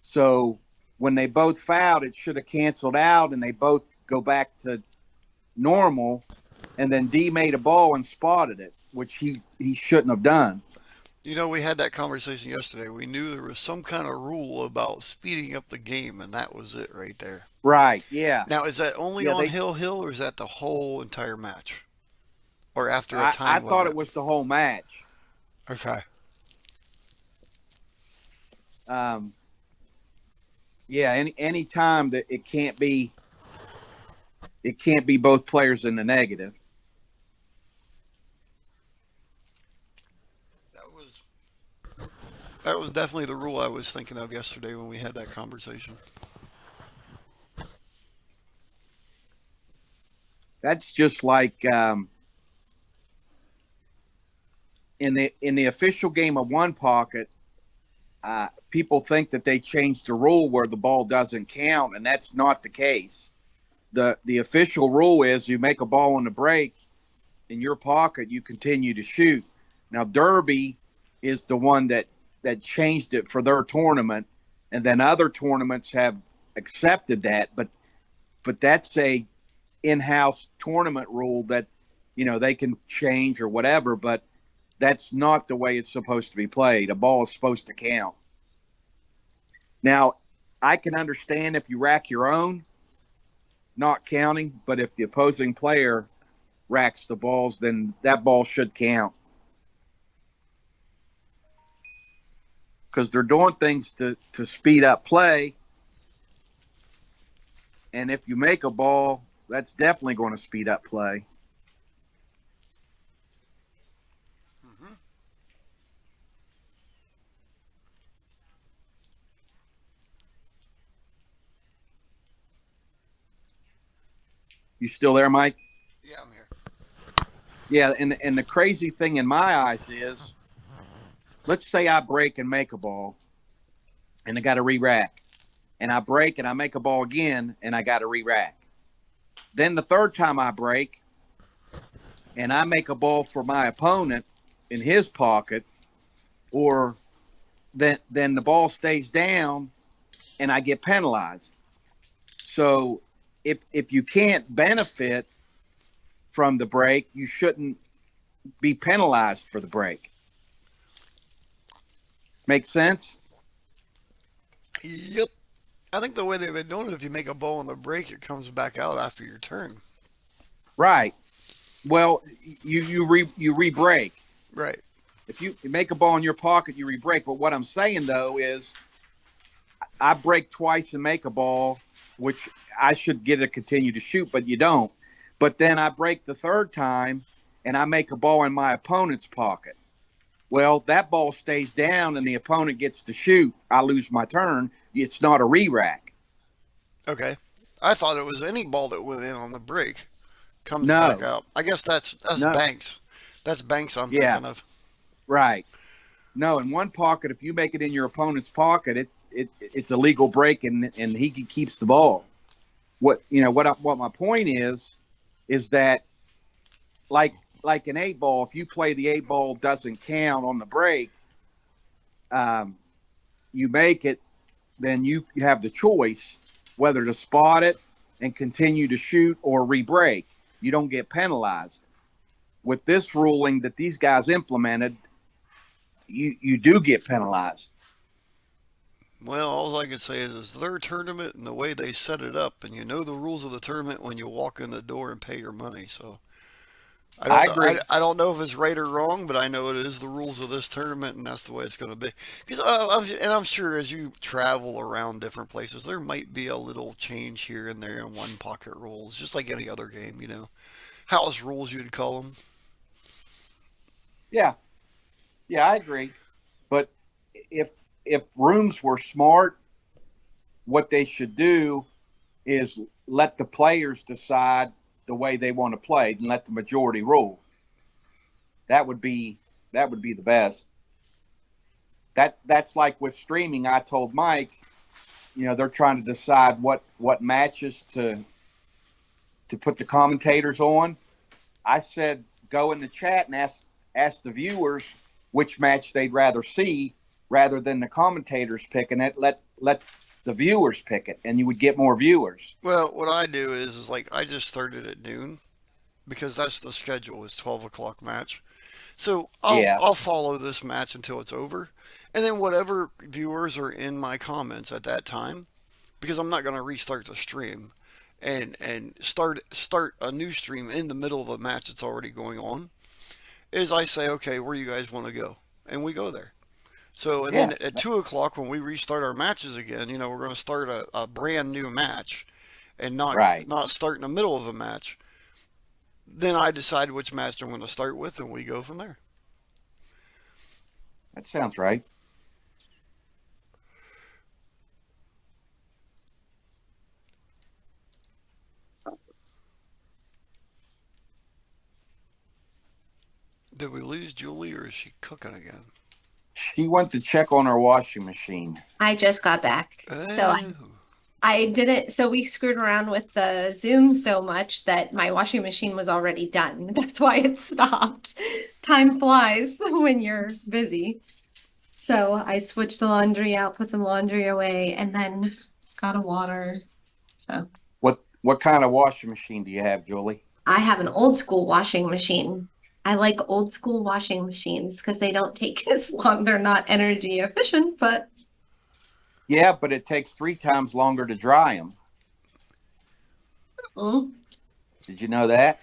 So when they both fouled, it should have canceled out, and they both go back to normal. And then D made a ball and spotted it, which he shouldn't have done. You know, we had that conversation yesterday. We knew there was some kind of rule about speeding up the game, and that was it right there. Right? Yeah. Now, is that only Yeah, on they. Hill, or is that the whole entire match? Or after a I time thought limit? it was the whole match. Okay. Yeah. Any time that it can't be both players in the negative. That was definitely the rule I was thinking of yesterday when we had that conversation. That's just like in the official game of one pocket. People think that they changed the rule where the ball doesn't count, and that's not the case. The official rule is you make a ball on the break in your pocket, you continue to shoot. Now Derby is the one that changed it for their tournament, and then other tournaments have accepted that, but that's a in-house tournament rule that they can change or whatever, but that's not the way it's supposed to be played. A ball is supposed to count. Now, I can understand if you rack your own, not counting, but if the opposing player racks the balls, then that ball should count. Because they're doing things to speed up play. And if you make a ball, that's definitely going to speed up play. Mm-hmm. You still there, Mike? Yeah, I'm here. Yeah, and the crazy thing in my eyes is, let's say I break and make a ball, and I got to re-rack. And I break and I make a ball again, and I got to re-rack. Then the third time I break, and I make a ball for my opponent in his pocket, or then the ball stays down, and I get penalized. So if you can't benefit from the break, you shouldn't be penalized for the break. Make sense? Yep. I think the way they've been doing it, if you make a ball on the break, it comes back out after your turn. Right. Well, you re-break. Right. If you make a ball in your pocket, you re-break. But what I'm saying, though, is I break twice and make a ball, which I should get to continue to shoot, but you don't. But then I break the third time, and I make a ball in my opponent's pocket. Well, that ball stays down, and the opponent gets to shoot. I lose my turn. It's not a re-rack. Okay. I thought it was any ball that went in on the break comes No. back out. I guess that's No. Banks. That's Banks I'm Yeah. thinking of. Right. No, in one pocket, if you make it in your opponent's pocket, it's a legal break, and he keeps the ball. What my point is that like an 8-ball, if you play the 8-ball doesn't count on the break, you make it, then you have the choice whether to spot it and continue to shoot or re-break. You don't get penalized. With this ruling that these guys implemented, you do get penalized. Well, all I can say is it's their tournament and the way they set it up, and you know the rules of the tournament when you walk in the door and pay your money. So I agree. I don't know if it's right or wrong, but I know it is the rules of this tournament, and that's the way it's going to be. Because I'm sure as you travel around different places, there might be a little change here and there in one pocket rules, just like any other game, house rules you'd call them. Yeah, I agree. But if rooms were smart, what they should do is let the players decide the way they want to play and let the majority rule. That would be the best. That's like with streaming. I told Mike, they're trying to decide what matches to put the commentators on. I said, go in the chat and ask the viewers which match they'd rather see, rather than the commentators picking it. Let the viewers pick it, and you would get more viewers. Well, what I do is like I just started at noon because that's the schedule, is 12 o'clock match. So I'll follow this match until it's over, and then whatever viewers are in my comments at that time, because I'm not going to restart the stream and start a new stream in the middle of a match that's already going on, is I say, okay, where do you guys want to go? And we go there. So, and then at 2 o'clock when we restart our matches again, we're going to start a brand new match and not start in the middle of a match. Then I decide which match I'm going to start with, and we go from there. That sounds right. Did we lose Julie, or is she cooking again? She went to check on her washing machine. I just got back. So I didn't. So we screwed around with the Zoom so much that my washing machine was already done. That's why it stopped. Time flies when you're busy. So I switched the laundry out, put some laundry away, and then got a water. So what kind of washing machine do you have, Julie? I have an old school washing machine. I like old school washing machines because they don't take as long. They're not energy efficient, but. Yeah, but it takes 3 times longer to dry them. Mm. Did you know that?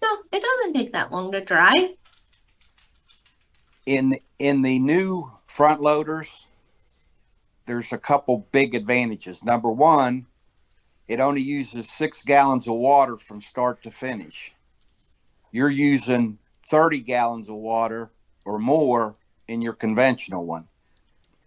No, it doesn't take that long to dry. In the new front loaders, there's a couple big advantages. Number one, it only uses 6 gallons of water from start to finish. You're using 30 gallons of water or more in your conventional one.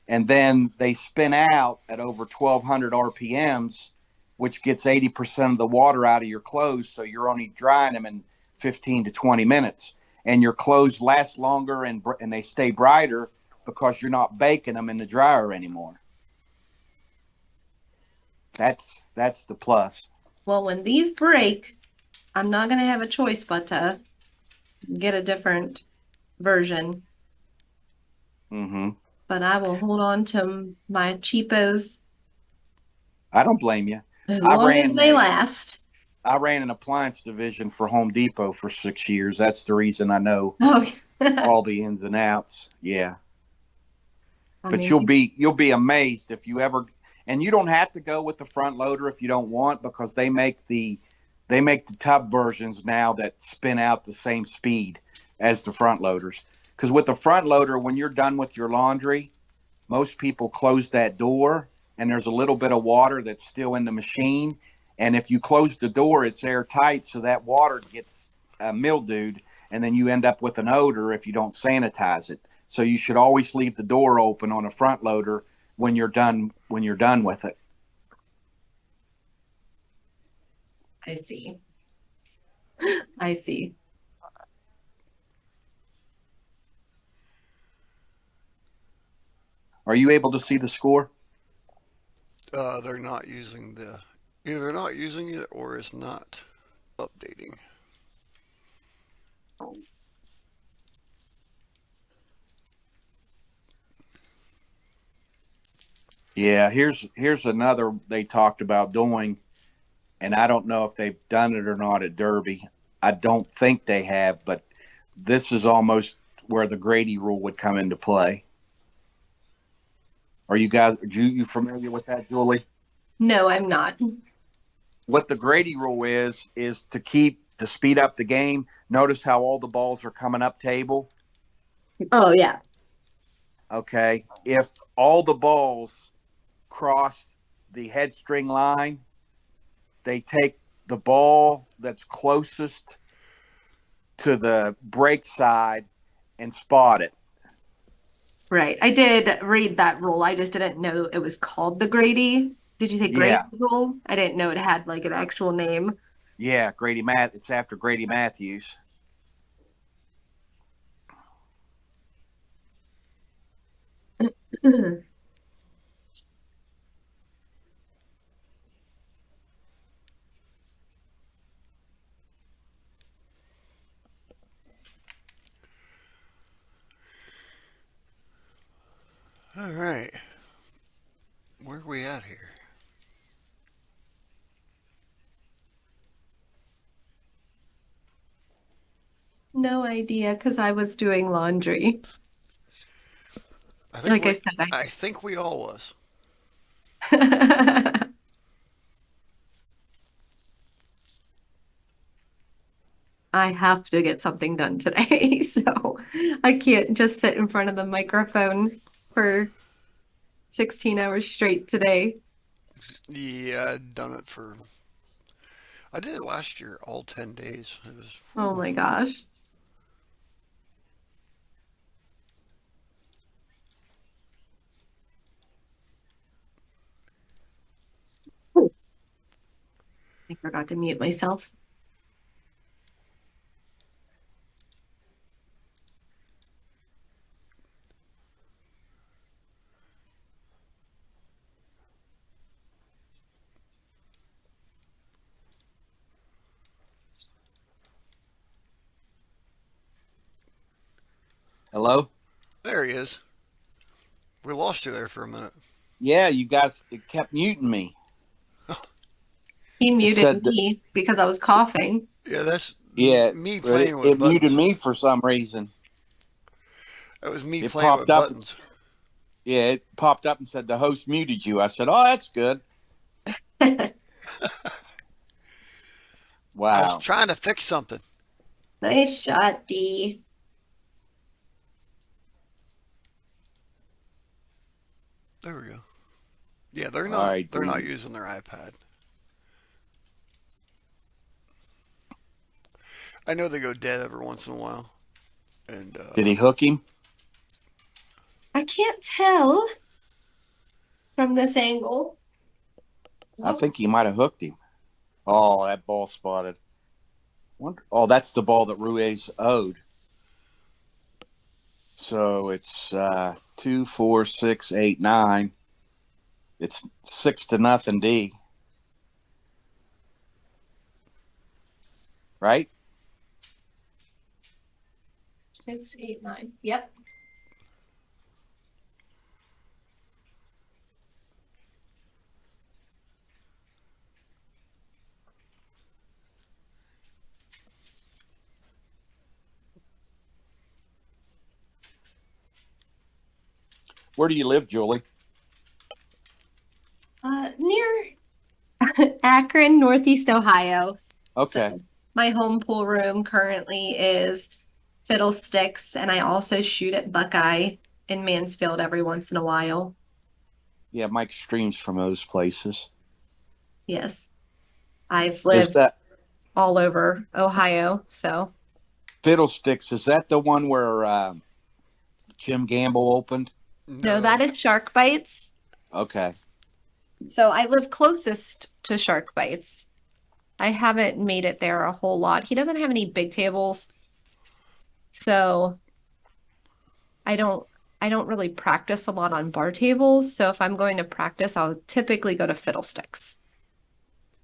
And then they spin out at over 1,200 RPMs, which gets 80% of the water out of your clothes. So you're only drying them in 15 to 20 minutes. And your clothes last longer and they stay brighter because you're not baking them in the dryer anymore. That's the plus. Well, when these break, I'm not going to have a choice but to get a different version. Mm-hmm. But I will hold on to my cheapos. I don't blame you. As long as they last. I ran an appliance division for Home Depot for 6 years. That's the reason I know all the ins and outs. Yeah. But you'll be amazed if you ever, and you don't have to go with the front loader if you don't want, because they make the tub versions now that spin out the same speed as the front loaders. Because with the front loader, when you're done with your laundry, most people close that door and there's a little bit of water that's still in the machine. And if you close the door, it's airtight, so that water gets mildewed, and then you end up with an odor if you don't sanitize it. So you should always leave the door open on a front loader when you're done with it. I see. I see. Are you able to see the score? They're not using either they're not using it or it's not updating. Yeah, here's another they talked about doing, and I don't know if they've done it or not at Derby. I don't think they have, but this is almost where the Grady rule would come into play. Are you familiar with that, Julie? No, I'm not. What the Grady rule is to speed up the game. Notice how all the balls are coming up table. Oh, yeah. Okay. If all the balls cross the head string line, they take the ball that's closest to the break side and spot it. Right. I did read that rule. I just didn't know it was called the Grady. Did you say Grady rule? I didn't know it had like an actual name. Yeah, it's after Grady Matthews. All right. Where are we at here? No idea, because I was doing laundry. I think Like I we, said, I think we all was. I have to get something done today, so I can't just sit in front of the microphone for 16 hours straight today. Yeah, I'd done it for. I did it last year, all 10 days. It was. Oh my gosh. Oh, I forgot to mute myself. Hello? There he is. We lost you there for a minute. Yeah, you guys, it kept muting me. He muted said that- me because I was coughing. Yeah, that's Yeah, me but playing with it buttons. muted me for some reason. That was me It playing with popped up. buttons. Yeah, it popped up and said the host muted you. I said, "Oh, that's good." Wow. I was trying to fix something. Nice shot, Dee. There we go. Yeah, they're All not. right, they're not Dee. using their iPad. I know they go dead every once in a while. And Did he hook him? I can't tell from this angle. I think he might have hooked him. Oh, that ball spotted. Oh, that's the ball that Ruiz owed. So it's 2, 4, 6, 8, 9. It's 6-0 D. Right? 6, 8, 9. Yep. Where do you live, Julie? Near Akron, Northeast Ohio. Okay. So my home pool room currently is Fiddlesticks, and I also shoot at Buckeye in Mansfield every once in a while. Yeah, Mike streams from those places. Yes. I've Is lived that all over Ohio, so Fiddlesticks? Is that the one where Jim Gamble opened? no, that is Shark Bites. Okay. So I live closest to Shark Bites. I haven't made it there a whole lot. He doesn't have any big tables, so I don't really practice a lot on bar tables. So if I'm going to practice, I'll typically go to Fiddlesticks.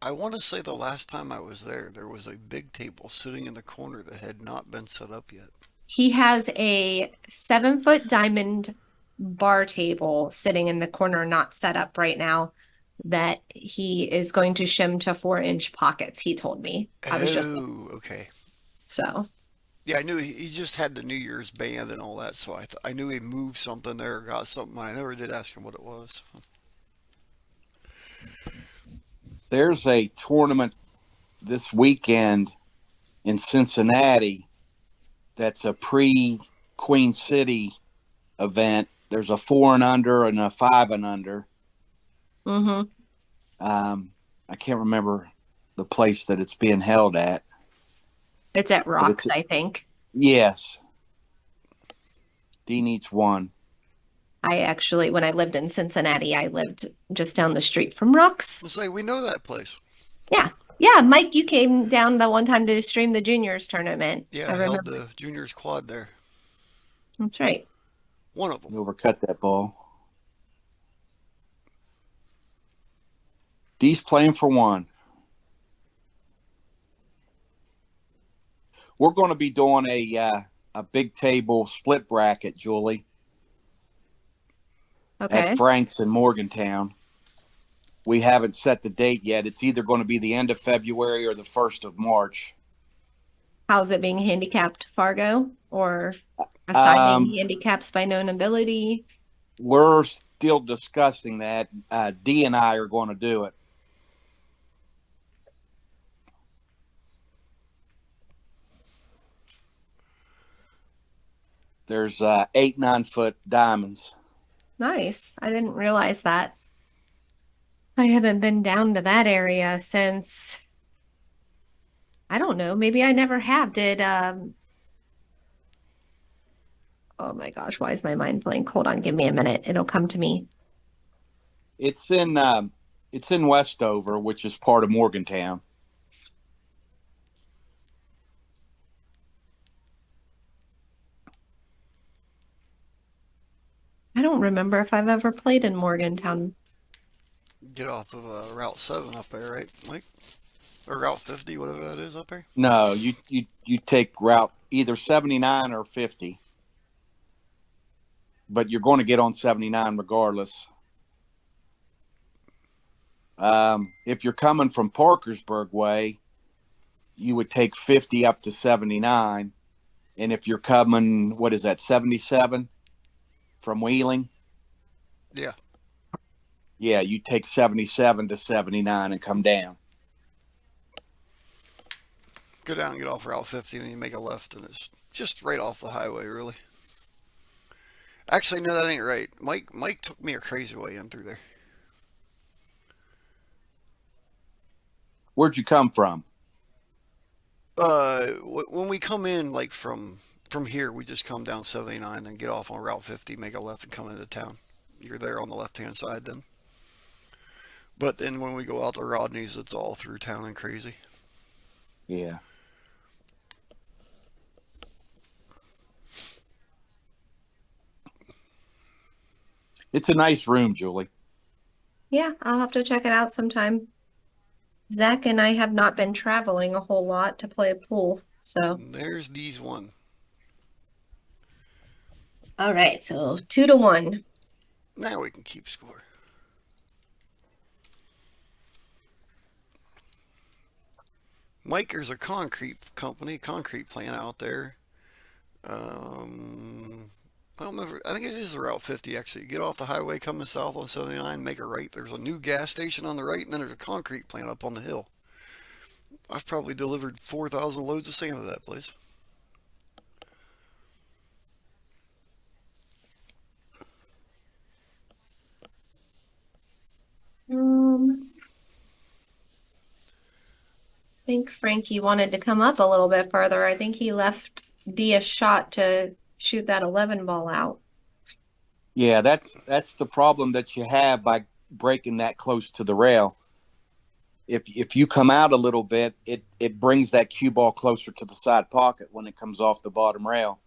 I want to say the last time I was there, there was a big table sitting in the corner that had not been set up yet. He has a 7-foot diamond bar table sitting in the corner, not set up right now, that he is going to shim to 4-inch pockets, he told me. I was just okay. so. Yeah, I knew he just had the New Year's band and all that, so I knew he moved something there or got something. I never did ask him what it was. There's a tournament this weekend in Cincinnati that's a pre-Queen City event. There's a 4 and under and a 5 and under. Mm-hmm. I can't remember the place that it's being held at. It's at Rocks, I think. Yes. D needs one. I actually, when I lived in Cincinnati, I lived just down the street from Rocks. We'll say we know that place. Yeah. Yeah, Mike, you came down the one time to stream the juniors tournament. Yeah, I I held remember. the juniors quad there. That's right. One of them. You overcut that ball. Dee's playing for one. We're going to be doing a big table split bracket, Julie, Okay. at Frank's in Morgantown. We haven't set the date yet. It's either going to be the end of February or the 1st of March. How's it being handicapped, Fargo? Or assigning handicaps by known ability? We're still discussing that. Dee and I are going to do it. There's 8 9-foot diamonds. Nice. I didn't realize that. I haven't been down to that area since, I don't know, maybe I never have. Oh my gosh, why is my mind blank? Hold on, give me a minute. It'll come to me. It's in Westover, which is part of Morgantown. I don't remember if I've ever played in Morgantown. Get off of Route 7 up there, right, Mike? Or Route 50, whatever that is up there. No, you take route either 79 or 50. But you're going to get on 79 regardless. If you're coming from Parkersburg way, you would take 50 up to 79. And if you're coming, what is that, 77 from Wheeling? Yeah. Yeah, you take 77 to 79 and come down. Go down and get off Route 50, and then you make a left, and it's just right off the highway, really. Actually, no, that ain't right. Mike took me a crazy way in through there. Where'd you come from? When we come in, like from here, we just come down 79, then get off on Route 50, make a left, and come into town. You're there on the left-hand side then. But then when we go out to Rodney's, it's all through town and crazy. Yeah. It's a nice room, Julie. Yeah, I'll have to check it out sometime. Zach and I have not been traveling a whole lot to play pool, so. And there's these one. All right, so 2-1. Now we can keep score. Mike, there's a concrete company, concrete plant out there. I don't remember. I think it is the Route 50 actually. You get off the highway coming south on 79, make a right. There's a new gas station on the right, and then there's a concrete plant up on the hill. I've probably delivered 4,000 loads of sand to that place. I think Frankie wanted to come up a little bit further. I think he left Dee a shot to shoot that 11 ball out. Yeah, that's the problem that you have by breaking that close to the rail. If you come out a little bit, it brings that cue ball closer to the side pocket when it comes off the bottom rail.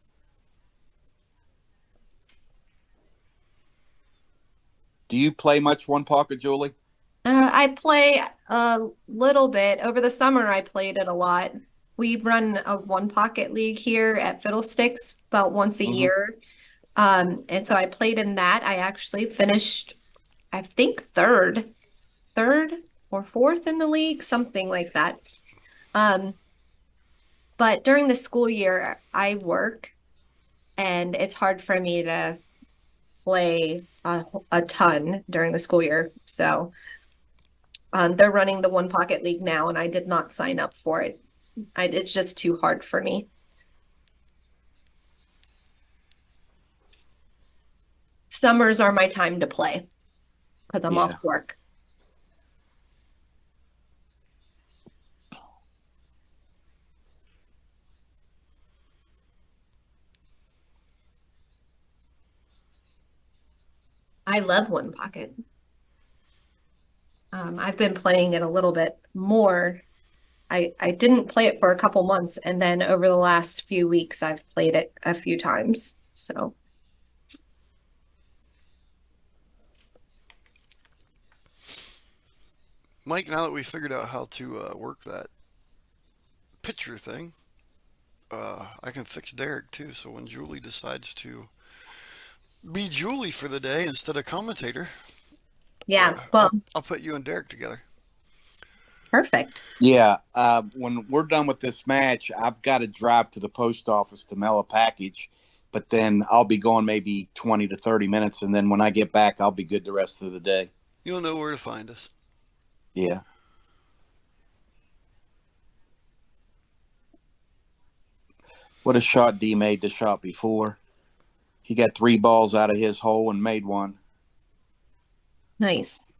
Do you play much one pocket, Julie? I play a little bit. Over the summer, I played it a lot. We run a one pocket league here at Fiddlesticks about once a year. And so I played in that. I actually finished, I think, third or fourth in the league, something like that. But during the school year, I work, and it's hard for me to play a ton during the school year. So they're running the one pocket league now, and I did not sign up for it. It's just too hard for me. Summers are my time to play because I'm off work. I love one pocket. I've been playing it a little bit more I didn't play it for a couple months, and then over the last few weeks, I've played it a few times. So Mike, now that we figured out how to work that picture thing, I can fix Derek too. So when Julie decides to be Julie for the day instead of commentator, yeah, uh, well, I'll put you and Derek together. perfect. Yeah. When we're done with this match, I've got to drive to the post office to mail a package, but then I'll be gone maybe 20 to 30 minutes. And then when I get back, I'll be good the rest of the day. You'll know where to find us. Yeah. What a shot D made the shot before. He got 3 balls out of his hole and made one. Nice.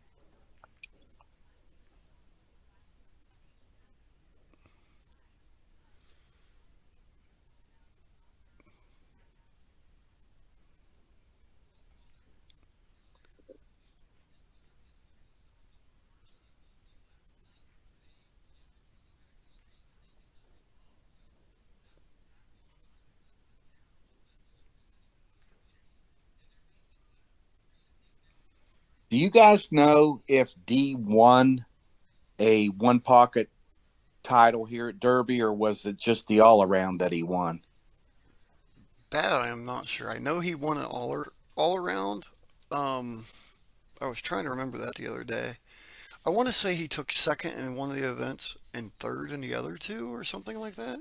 Do you guys know if D won a one pocket title here at Derby, or was it just the all around that he won? That I am not sure. I know he won it all around. Um, I was trying to remember that the other day. I want to say he took second in one of the events and third in the other two, or something like that.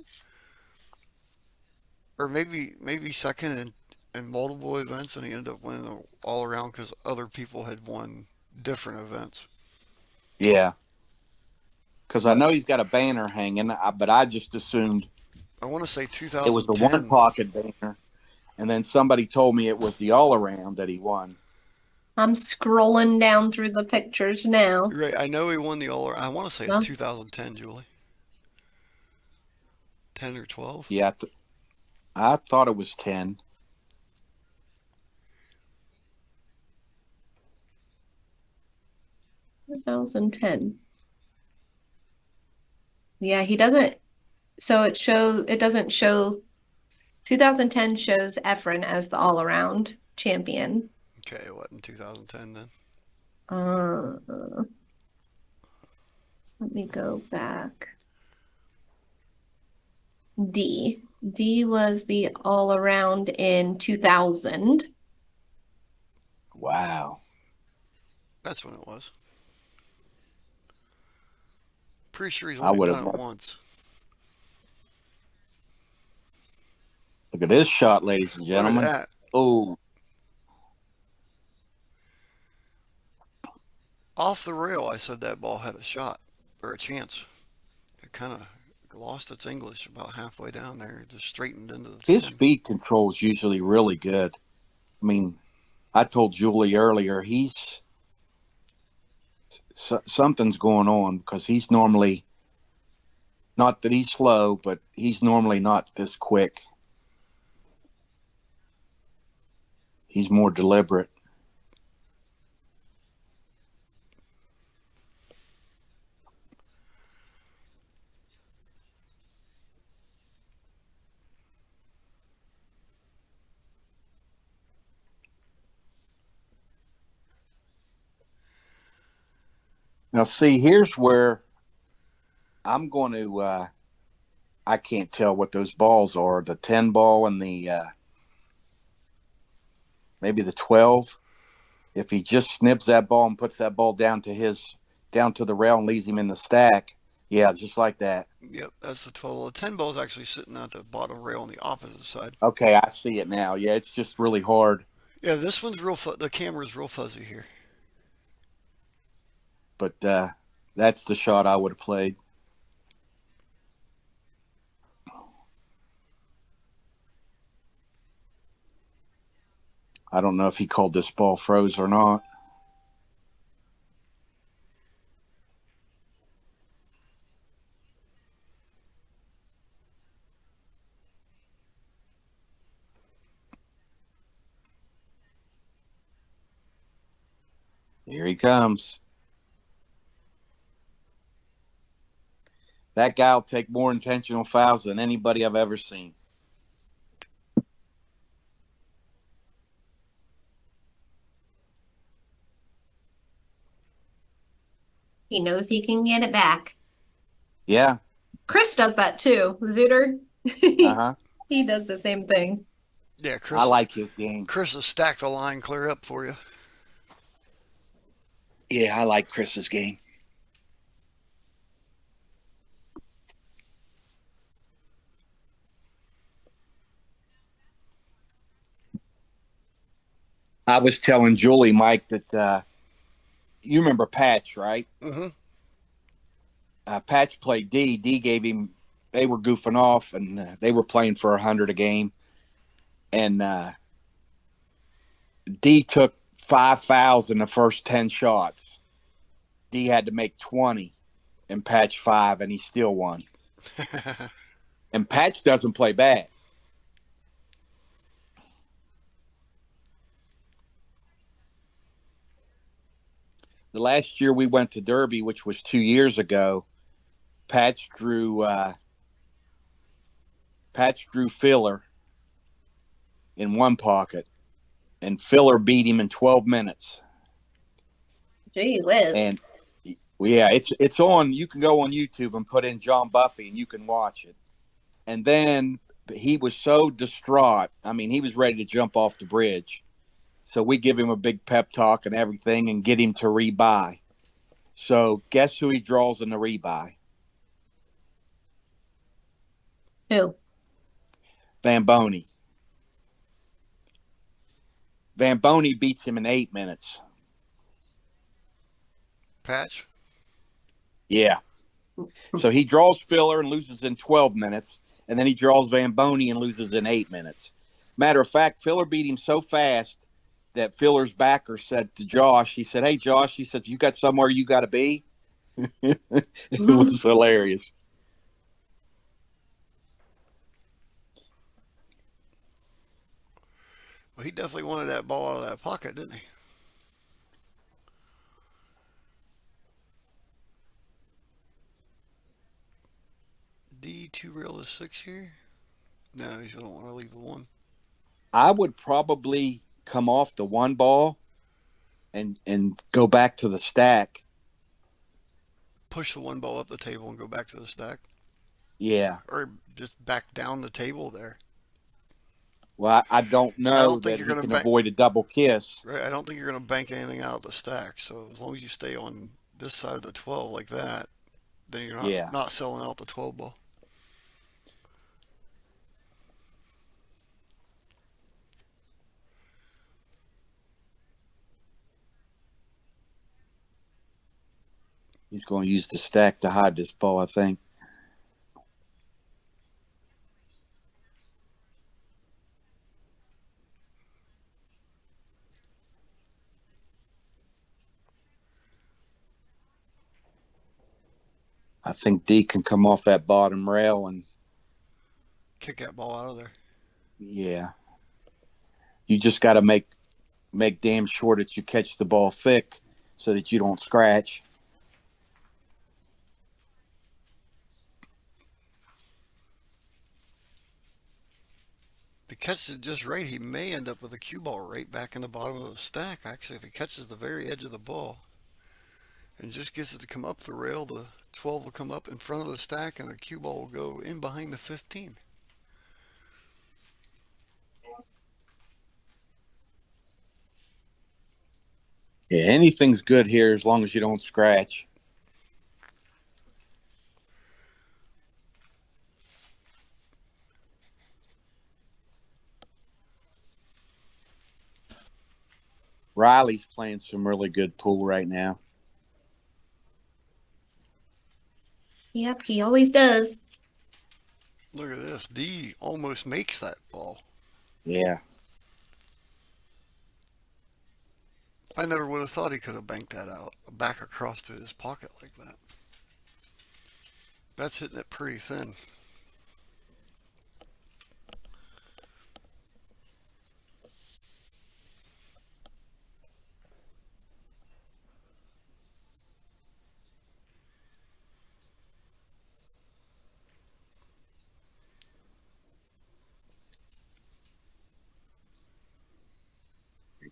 Or maybe second in multiple events, and he ended up winning all around because other people had won different events. Yeah, because I But know he's got a banner hanging, but I just assumed I want to say it was the one 2010. pocket banner, and then somebody told me it was the all around that he won. I'm scrolling down through the pictures now. Right, I know he won the all. I want to say it's Well, 2010, Julie. 10 or 12. Yeah, I thought it was 10. 2010. Yeah, he doesn't. So it doesn't show. 2010 shows Efren as the all-around champion. Okay, what in 2010 then? Uh, Let me go back. D was the all-around in 2000. Wow. That's when it was. Pretty sure he's I only would have done it loved. once. Look at this shot, ladies and Look at gentlemen. that. Oh, Off the rail, I said that ball had a shot or a chance. It kind of lost its English about halfway down there. It just straightened into the his 10. speed control is usually really good. I mean, I told Julie earlier something's going on because he's normally not that he's slow, but he's normally not this quick. He's more deliberate. Now, see, here's where I'm going to. I can't tell what those balls are. The 10 ball and the maybe the 12. If he just snips that ball and puts that ball down to the rail and leaves him in the stack, yeah, just like that. Yep, that's the 12. The 10 ball's actually sitting at the bottom rail on the opposite side. Okay, I see it now. Yeah, it's just really hard. Yeah, this one's real. The camera's real fuzzy here. But that's the shot I would have played. I don't know if he called this ball froze or not. Here he comes. That guy will take more intentional fouls than anybody I've ever seen. He knows he can get it back. Yeah. Chris does that too. Zooter. Uh-huh. He does the same thing. Yeah, I like his game. Chris has stacked the line clear up for you. Yeah, I like Chris's game. I was telling Julie, Mike, that you remember Patch, right? Mm-hmm. Patch played D. D gave him. They were goofing off, and they were playing for 100 a game. And D took 5 fouls in the first 10 shots. D had to make 20 and Patch 5, and he still won. And Patch doesn't play bad. The last year we went to Derby, which was 2 years ago, Patch drew Filler in one pocket, and Filler beat him in 12 minutes. Gee whiz. And yeah, it's on. You can go on YouTube and put in John Buffy, and you can watch it. And then he was so distraught. I mean, he was ready to jump off the bridge. So we give him a big pep talk and everything and get him to rebuy. So guess who he draws in the rebuy? Who? Van Boney. Van Boney beats him in 8 minutes. Patch? Yeah. So he draws Filler and loses in 12 minutes, and then he draws Van Boney and loses in 8 minutes. Matter of fact, Filler beat him so fast that Filler's backer said to Josh, he said, "Hey, Josh," he said, "you got somewhere you got to be?" It was hilarious. Well, he definitely wanted that ball out of that pocket, didn't he? D two rail to 6 here? No, you don't want to leave the 1. I would probably come off the 1 ball and go back to the stack. Push the 1 ball up the table and go back to the stack. Yeah. Or just back down the table there. Well, I don't know I don't think that you're he gonna can avoid a double kiss. Right, I don't think you're going to bank anything out of the stack. So as long as you stay on this side of the 12 like that, then you're not selling out the 12 ball. He's going to use the stack to hide this ball, I think. I think D can come off that bottom rail and Kick that ball out of there. yeah. You just got to make damn sure that you catch the ball thick so that you don't scratch. If he catches it just right, he may end up with a cue ball right back in the bottom of the stack. Actually, if he catches the very edge of the ball and just gets it to come up the rail, the 12 will come up in front of the stack and the cue ball will go in behind the 15. Yeah, anything's good here as long as you don't scratch. Riley's playing some really good pool right now. Yep, he always does. Look at this. D almost makes that ball. Yeah. I never would have thought he could have banked that out back across to his pocket like that. That's hitting it pretty thin.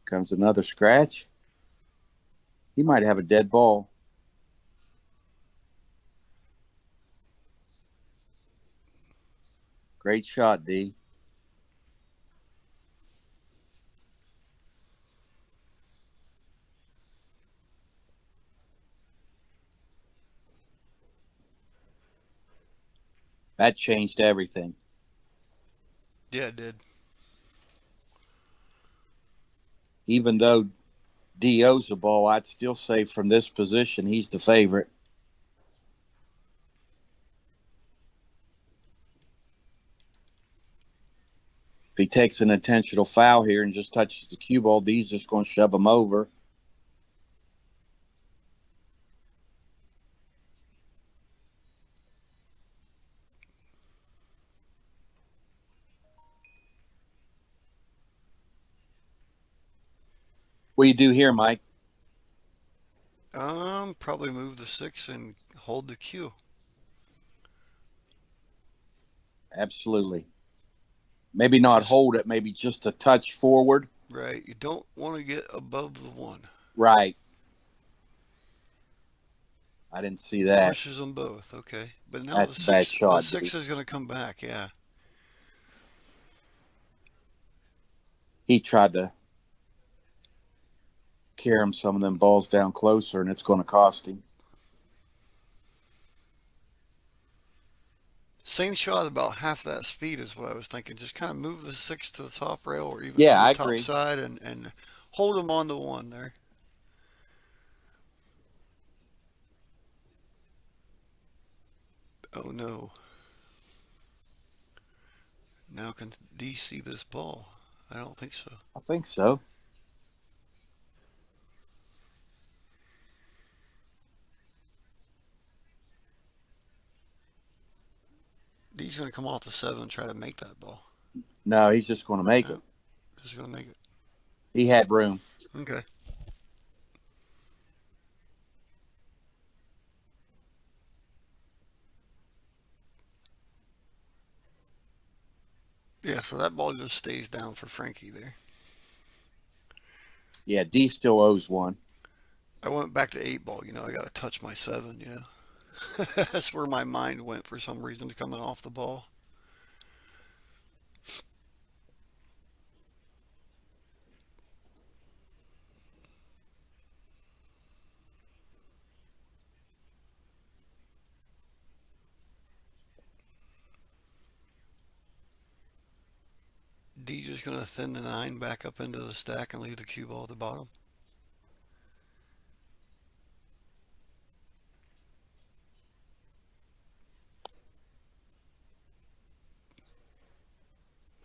Comes another scratch. He might have a dead ball. Great shot, D. That changed everything. Yeah, it did. Even though D owes the ball, I'd still say from this position, he's the favorite. If he takes an intentional foul here and just touches the cue ball, D's just going to shove him over. What do you do here, Mike? Probably move the 6 and hold the cue. Absolutely. Maybe not hold it, maybe just a touch forward. Right. You don't want to get above the 1. Right. I didn't see that. Pushes them both. Okay. But now That's a bad shot. The 6 is going to come back. Yeah. He tried to carry him some of them balls down closer, and it's going to cost him. Same shot, about half that speed is what I was thinking. Just kind of move the 6 to the top rail or even Yeah, from the I top agree. side and hold them on the 1 there. Oh no. Now can D see this ball? I don't think so. I think so. D's going to come off the 7 and try to make that ball. No, he's just going to make it. Just going to make it. He had room. Okay. Yeah, so that ball just stays down for Frankie there. Yeah, D still owes 1. I went back to 8 ball. I got to touch my 7, That's where my mind went for some reason, coming off the ball. D just going to thin the 9 back up into the stack and leave the cue ball at the bottom.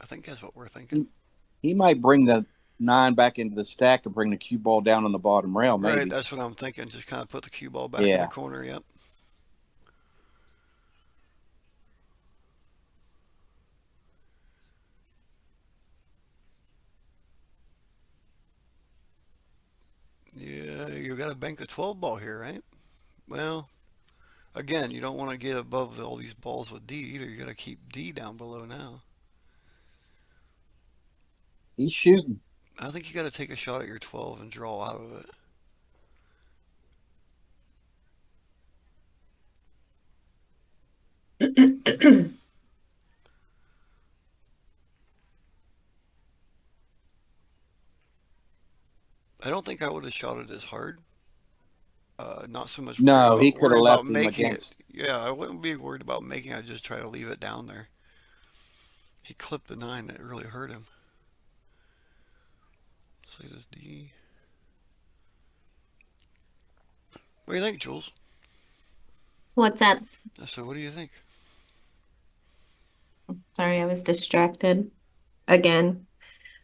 I think that's what we're thinking. He might bring the 9 back into the stack and bring the cue ball down on the bottom rail, maybe. Right, that's what I'm thinking. Just kind of put the cue ball back in the corner, yep. Yeah, you got to bank the 12 ball here, right? Well, again, you don't want to get above all these balls with D either. You got to keep D down below now. He's shooting. I think you got to take a shot at your 12 and draw out of it. I don't think I would have shot it as hard. Not so much. No, he could have left him making against. Yeah, I wouldn't be worried about making. I'd just try to leave it down there. He clipped the 9. That really hurt him. So does D. What do you think, Jules? What's that? So what do you think? Sorry, I was distracted again.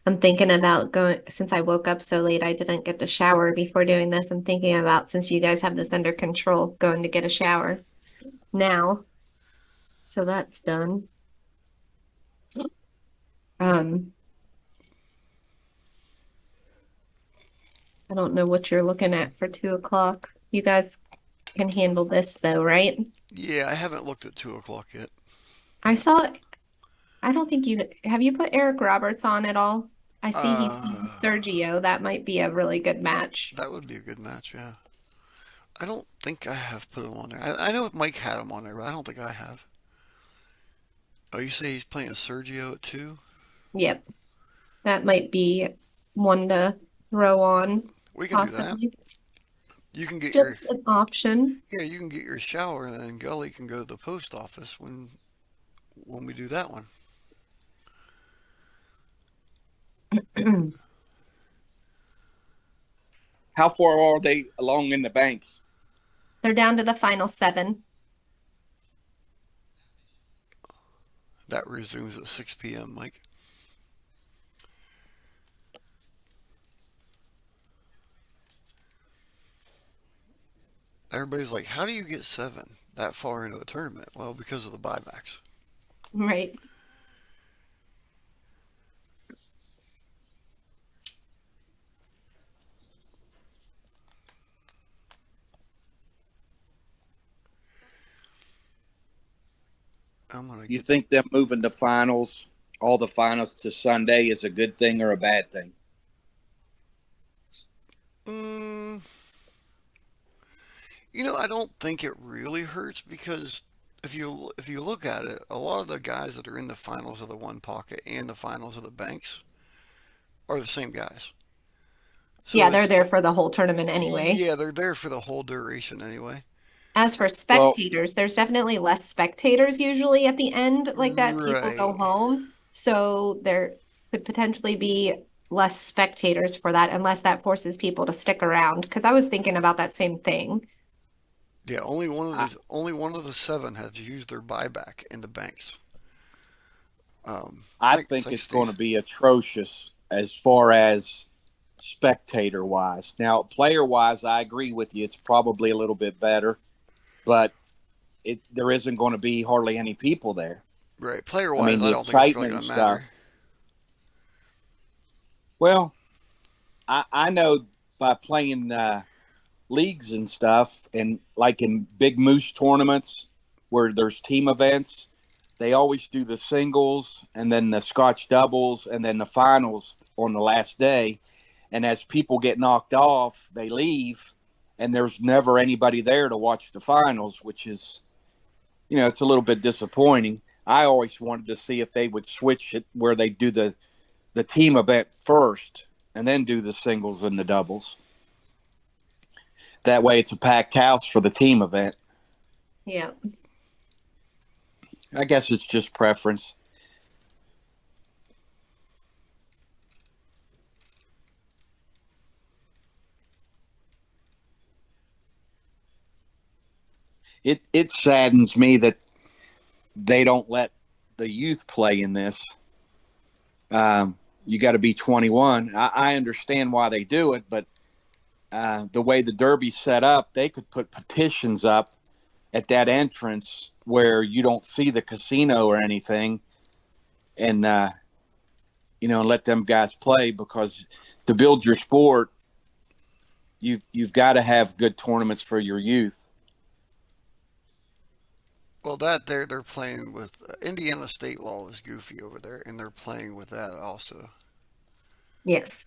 I'm thinking about going, since I woke up so late, I didn't get to shower before doing this. I'm thinking about, since you guys have this under control, going to get a shower now. So that's done. I don't know what you're looking at for 2 o'clock. You guys can handle this though, right? Yeah, I haven't looked at 2 o'clock yet. I don't think have you put Eric Roberts on at all? I see he's playing Sergio. That might be a really good match. That would be a good match, yeah. I don't think I have put him on there. I know Mike had him on there, but I don't think I have. Oh, you say he's playing Sergio at 2? Yep. That might be one to throw on, We can do that. possibly. You can get Just your an option. Yeah, you can get your shower, and then Gully can go to the post office when we do that one. How far are they along in the banks? They're down to the final 7. That resumes at 6 p.m., Mike. Everybody's like, how do you get 7 that far into a tournament? Well, because of the buybacks. Right. I'm gonna You get. think them moving the finals, all the finals to Sunday is a good thing or a bad thing? Mm, I don't think it really hurts because if you look at it, a lot of the guys that are in the finals of the one pocket and the finals of the banks are the same guys. So Yeah, they're it's there for the whole tournament anyway. yeah, they're there for the whole duration anyway. As for Well, spectators, there's definitely less spectators usually at the end like that. People go Right. home. So there could potentially be less spectators for that unless that forces people to stick around. Because I was thinking about that same thing. Yeah, I, only one of the 7 has used their buyback in the banks. I Thanks, think thanks, it's going to Steve. be atrocious as far as spectator wise. Now, player wise, I agree with you. It's probably a little bit better, but there isn't going to be hardly any people there. Right, player I wise, mean, I the don't think it's really excitement going and to stuff. matter. Well, I know by playing leagues and stuff, and like in big moose tournaments where there's team events, they always do the singles and then the Scotch doubles and then the finals on the last day. And as people get knocked off, they leave, and there's never anybody there to watch the finals, which is, it's a little bit disappointing. I always wanted to see if they would switch it where they do the team event first and then do the singles and the doubles. That way it's a packed house for the team event. Yeah. I guess it's just preference. It saddens me that they don't let the youth play in this. You got to be 21. I understand why they do it, but the way the Derby's set up, they could put petitions up at that entrance where you don't see the casino or anything, and let them guys play, because to build your sport, you've got to have good tournaments for your youth. Well, that they're playing with Indiana state law is goofy over there, and they're playing with that also. Yes.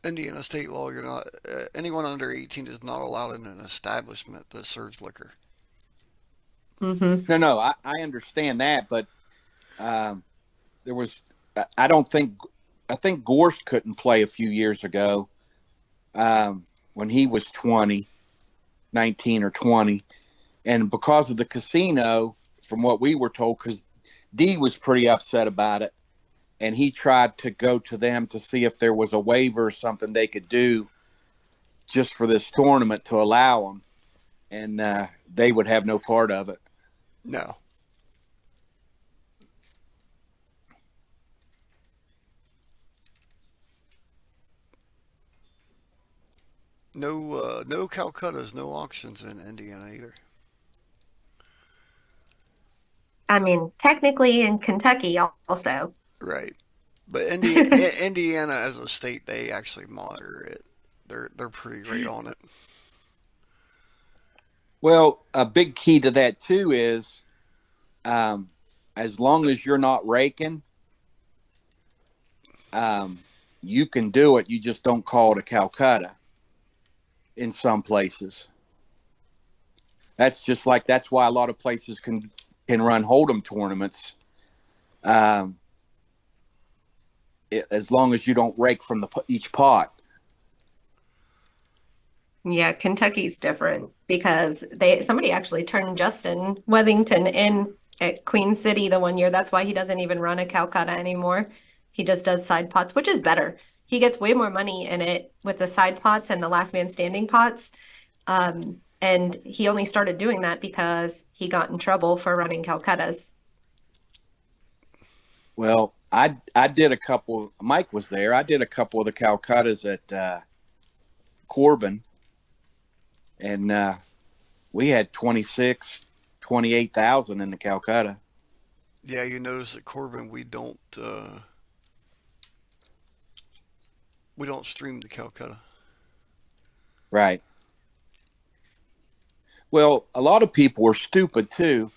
Indiana state law, you're not anyone under 18 is not allowed in an establishment that serves liquor. Mm-hmm. No, I understand that, but um, there was, I don't think, I think Gorst couldn't play a few years ago when he was 20, 19 or 20. And because of the casino, from what we were told, because Dee was pretty upset about it, and he tried to go to them to see if there was a waiver or something they could do just for this tournament to allow them, and they would have no part of it. No. No Calcuttas, no auctions in Indiana either. I mean, technically in Kentucky also. Right. But Indiana as a state, they actually monitor it. They're pretty great on it. Well, a big key to that too is, as long as you're not raking, you can do it. You just don't call it a Calcutta in some places. That's why a lot of places can run Hold'em tournaments. As long as you don't rake from each pot. Yeah, Kentucky's different because somebody actually turned Justin Wethington in at Queen City the one year. That's why he doesn't even run a Calcutta anymore. He just does side pots, which is better. He gets way more money in it with the side pots and the last man standing pots. And he only started doing that because he got in trouble for running Calcuttas. Well, I did a couple. Mike was there. I did a couple of the Calcuttas at Corbin. And we had 28,000 in the Calcutta. Yeah, you notice at Corbin we don't stream the Calcutta. Right. Well, a lot of people were stupid too.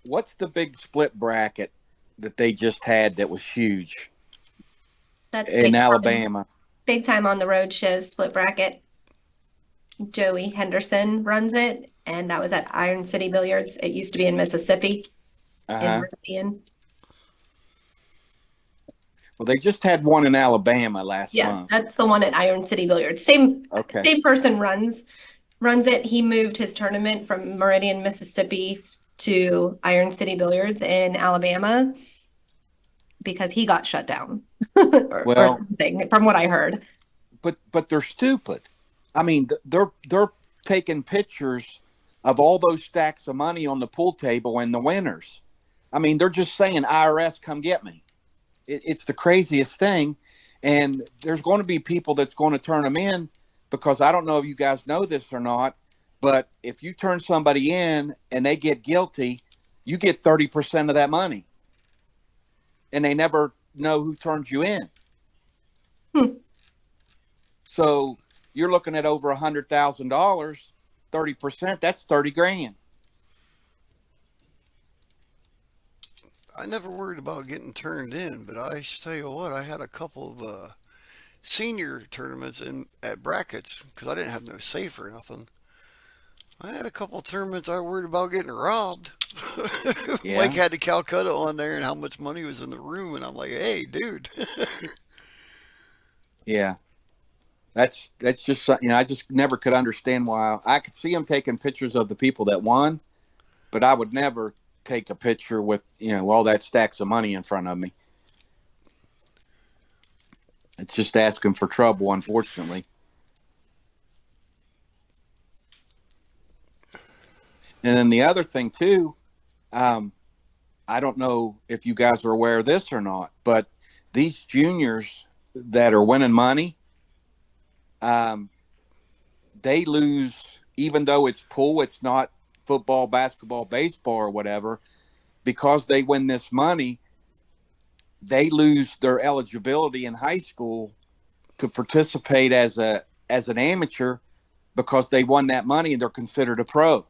What's the big split bracket that they just had that was huge? That's in Alabama. Big time on the road shows split bracket. Joey Henderson runs it, and that was at Iron City Billiards. It used to be in Mississippi, in Meridian. Well, they just had one in Alabama last month. That's the one at Iron City Billiards. Same person runs it. He moved his tournament from Meridian, Mississippi to Iron City Billiards in Alabama because he got shut down. or something, from what I heard. But they're stupid. I mean, they're taking pictures of all those stacks of money on the pool table and the winners. I mean, they're just saying, IRS, come get me. It's the craziest thing. And there's going to be people that's going to turn them in because I don't know if you guys know this or not, but if you turn somebody in and they get guilty, you get 30% of that money. And they never know who turns you in. So you're looking at over $100,000, 30%, that's 30 grand. I never worried about getting turned in, but I tell you what, I had a couple of senior tournaments at brackets because I didn't have no safe or nothing. I had a couple of tournaments I worried about getting robbed. Yeah. Mike had the Calcutta on there and how much money was in the room, and I'm like, hey, dude. Yeah. That's just something, I just never could understand why. I could see them taking pictures of the people that won, but I would never take a picture with, all that stacks of money in front of me. It's just asking for trouble, unfortunately. And then the other thing too, I don't know if you guys are aware of this or not, but these juniors that are winning money, they lose, even though it's pool, it's not football, basketball, baseball, or whatever, because they win this money, they lose their eligibility in high school to participate as an amateur because they won that money and they're considered a pro.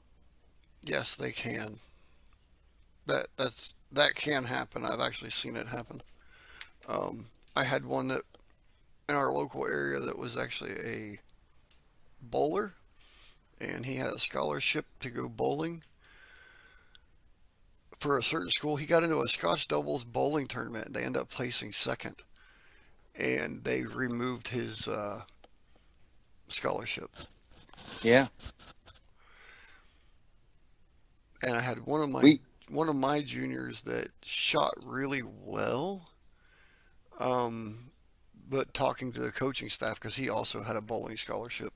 Yes, they can. That can happen. I've actually seen it happen. I had one that in our local area that was actually a bowler, and he had a scholarship to go bowling for a certain school. He got into a Scotch doubles bowling tournament, and they ended up placing second, and they removed his scholarship. Yeah. And I had one of my juniors that shot really well, but talking to the coaching staff, because he also had a bowling scholarship,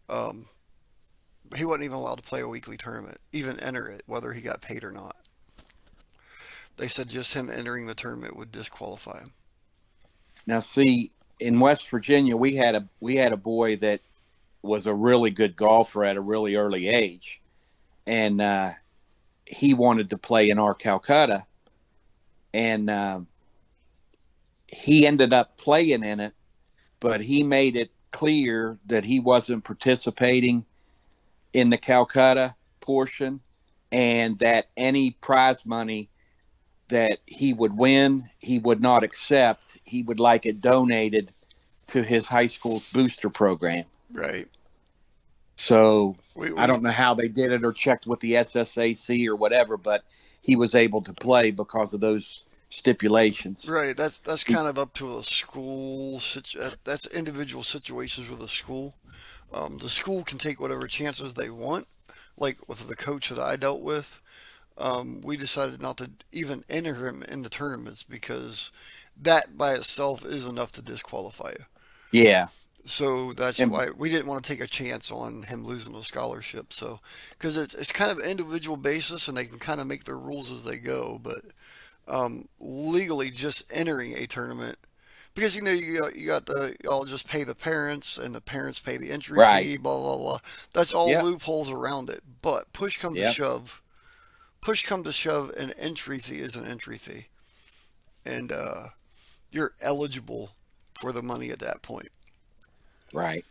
he wasn't even allowed to play a weekly tournament, even enter it, whether he got paid or not. They said just him entering the tournament would disqualify him. Now, see, in West Virginia, we had a boy that was a really good golfer at a really early age, and he wanted to play in our Calcutta, and he ended up playing in it, but he made it clear that he wasn't participating in the Calcutta portion, and that any prize money that he would win, he would not accept. He would like it donated to his high school's booster program. Right. So We I don't know how they did it or checked with the SSAC or whatever, but he was able to play because of those stipulations. right. That's kind of up to a school. That's individual situations with a school. The school can take whatever chances they want. Like with the coach that I dealt with, we decided not to even enter him in the tournaments because that by itself is enough to disqualify you. Yeah. So that's And why we didn't want to take a chance on him losing the scholarship. So, because it's kind of individual basis and they can kind of make their rules as they go. But legally, just entering a tournament, because you got the y'all just pay the parents and the parents pay the entry right. fee, blah blah blah. That's all Yep. loopholes around it. But Yep. push come to shove, an entry fee is an entry fee, and you're eligible for the money at that point. Right.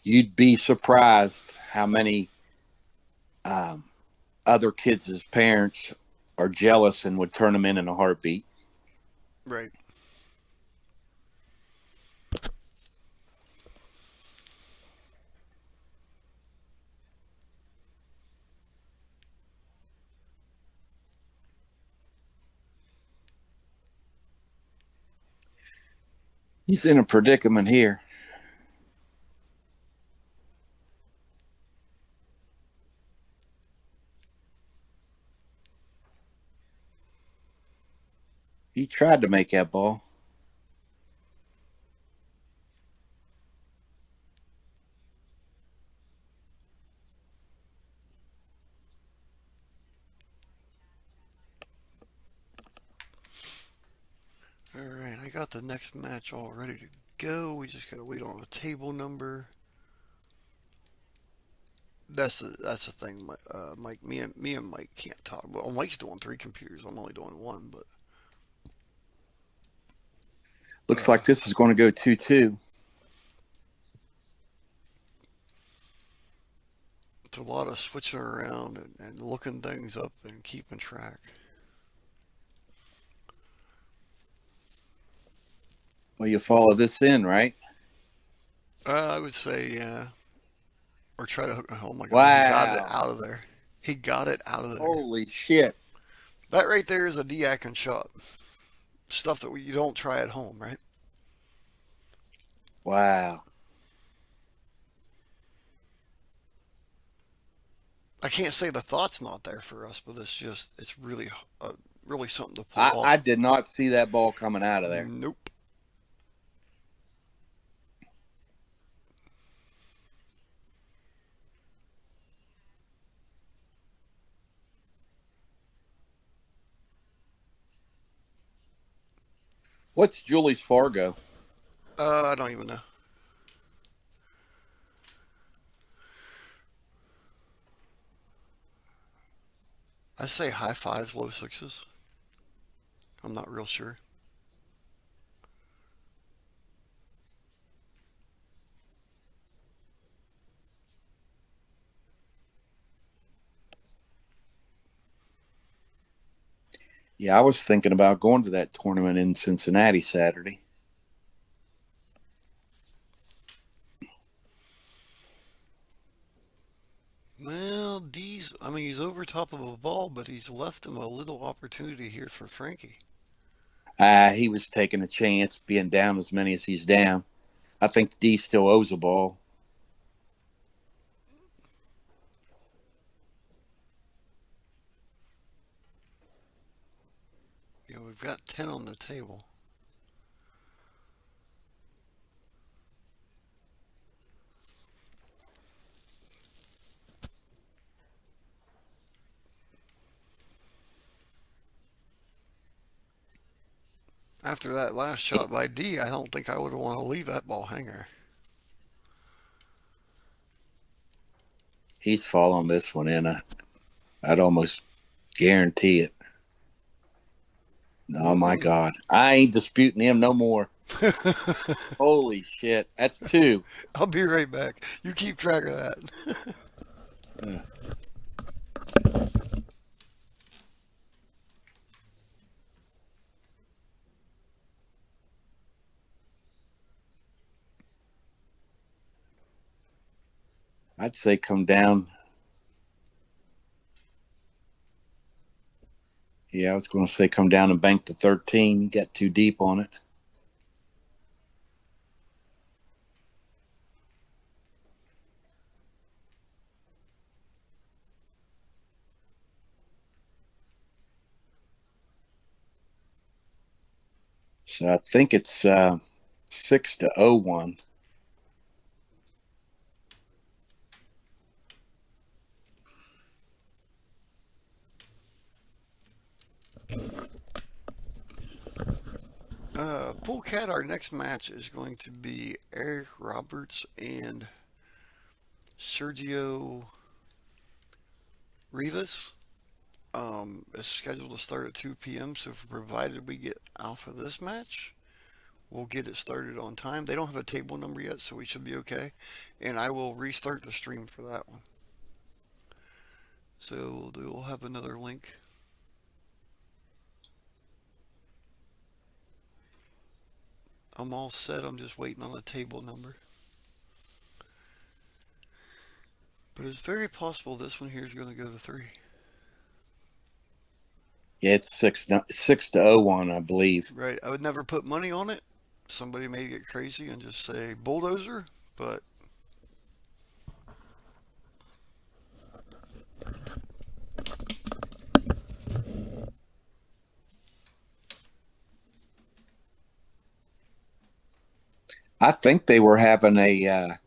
You'd be surprised how many other kids' parents are jealous and would turn them in a heartbeat. Right. He's in a predicament here. He tried to make that ball. All right, I got the next match all ready to go. We just gotta wait on a table number. That's the thing, Mike. Me and Mike can't talk. Well, Mike's doing 3 computers. I'm only doing one, but Looks like this is going to go 2-2. it's a lot of switching around and looking things up and keeping track. Well, you follow this in, right? I would say, yeah. Or try to hook. Oh my God, he got it Wow. out of there. He got it out of there. Holy shit. That right there is a D Atkins shot. Stuff that you don't try at home, right? Wow. I can't say the thought's not there for us, but it's really, really something to pull I off. did not see that ball coming out of there. Nope. What's Julie's Fargo? I don't even know. I say high fives, low sixes. I'm not real sure. Yeah, I was thinking about going to that tournament in Cincinnati Saturday. Well, he's over top of a ball, but he's left him a little opportunity here for Frankie. He was taking a chance being down as many as he's down. I think D still owes a ball. We've got 10 on the table. After that last shot by D, I don't think I would want to leave that ball hanger. He's following this one in. I'd almost guarantee it. Oh, my God. I ain't disputing him no more. Holy shit. That's 2. I'll be right back. You keep track of that. I'd say come down. Yeah, I was going to say come down and bank the 13. You got too deep on it. So I think it's 6-0-1. Pool Cat, our next match is going to be Eric Roberts and Sergio Rivas. It's scheduled to start at 2 p.m. So, provided we get alpha this match, we'll get it started on time. They don't have a table number yet, so we should be okay. And I will restart the stream for that one. So, we'll have another link. I'm all set. I'm just waiting on the table number. But it's very possible this one here is going to go to 3. Yeah, it's 6-0-1, I believe. Right. I would never put money on it. Somebody may get crazy and just say bulldozer, but I think they were having a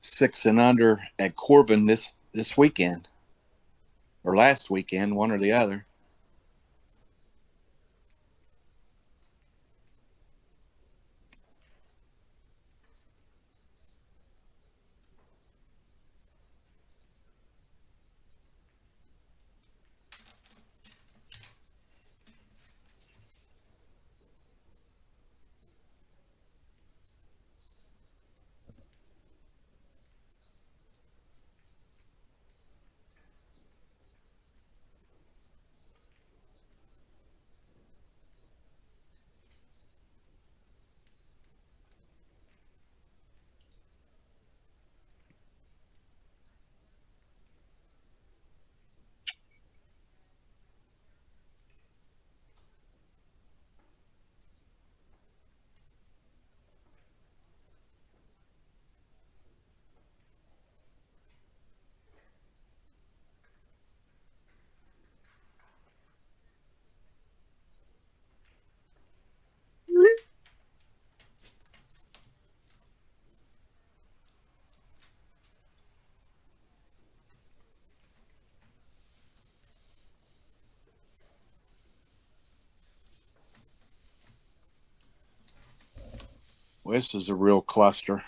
6 and under at Corbin this weekend or last weekend, one or the other. Well, this is a real cluster.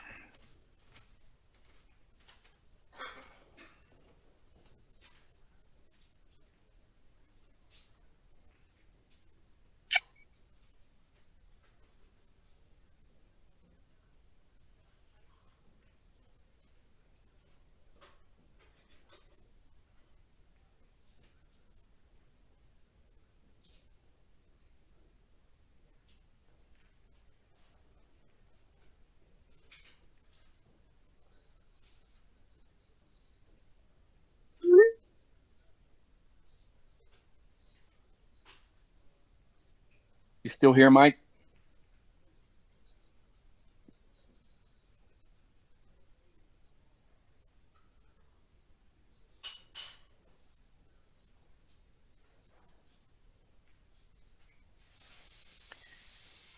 You still here, Mike?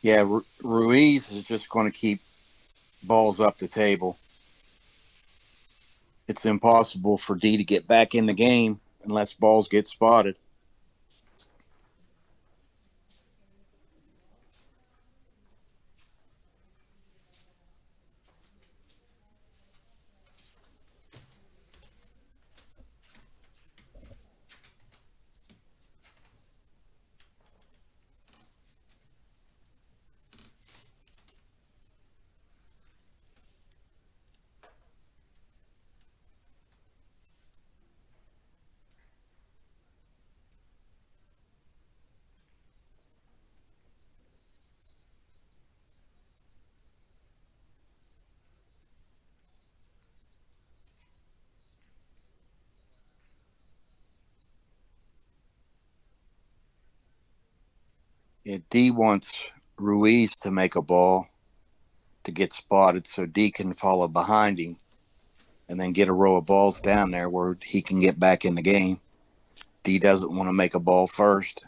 Yeah, Ruiz is just going to keep balls up the table. It's impossible for D to get back in the game unless balls get spotted. D wants Ruiz to make a ball to get spotted so D can follow behind him and then get a row of balls down there where he can get back in the game. D doesn't want to make a ball first.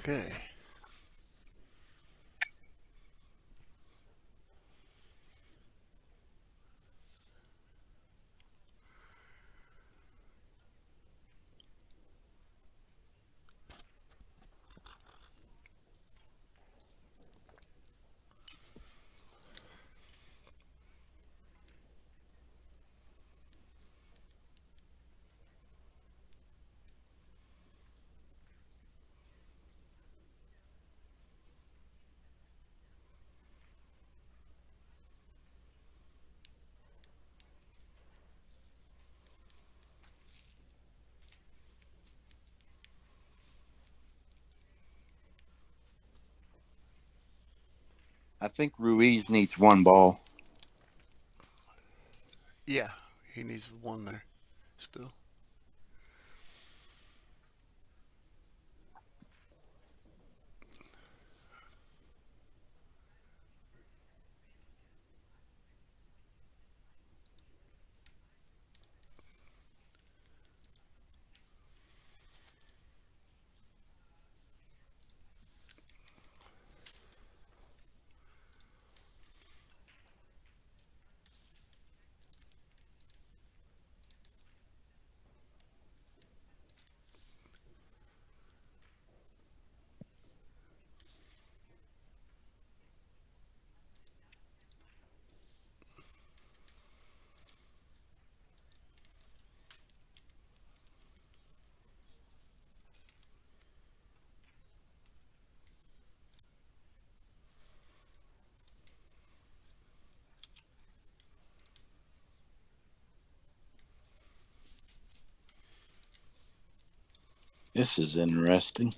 Okay. I think Ruiz needs one ball. Yeah, he needs the one there still. This is interesting.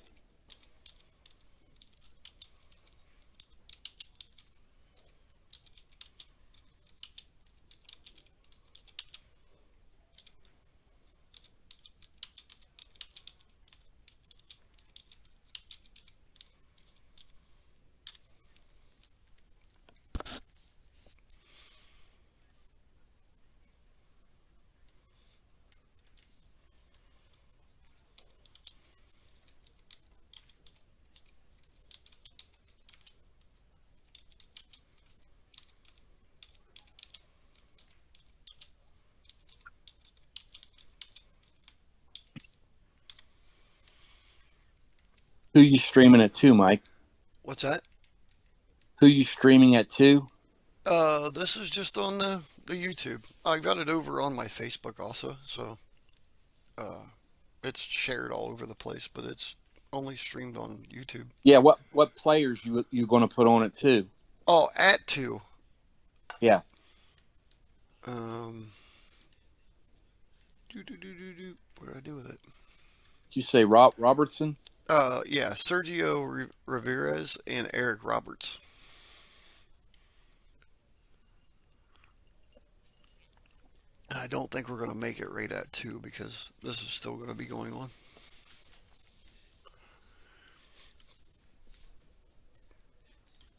Who you streaming it to, Mike? What's that? Who you streaming it to? This is just on the YouTube. I got it over on my Facebook also, so uh, it's shared all over the place, but it's only streamed on YouTube. Yeah, what players you going to put on it too? Oh, at two. Yeah. What did I do with it? Did you say Robertson? Yeah, Sergio Ramirez and Eric Roberts. And I don't think we're going to make it right at two because this is still going to be going on.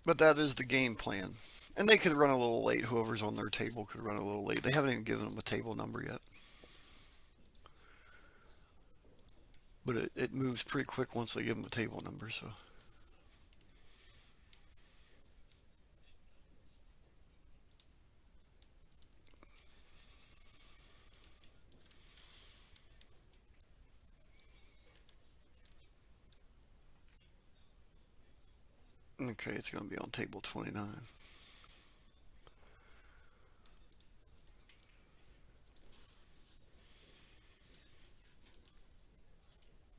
But that is the game plan. And they could run a little late. Whoever's on their table could run a little late. They haven't even given them a table number yet. But it moves pretty quick once they give them a table number, so. Okay, it's going to be on table 29.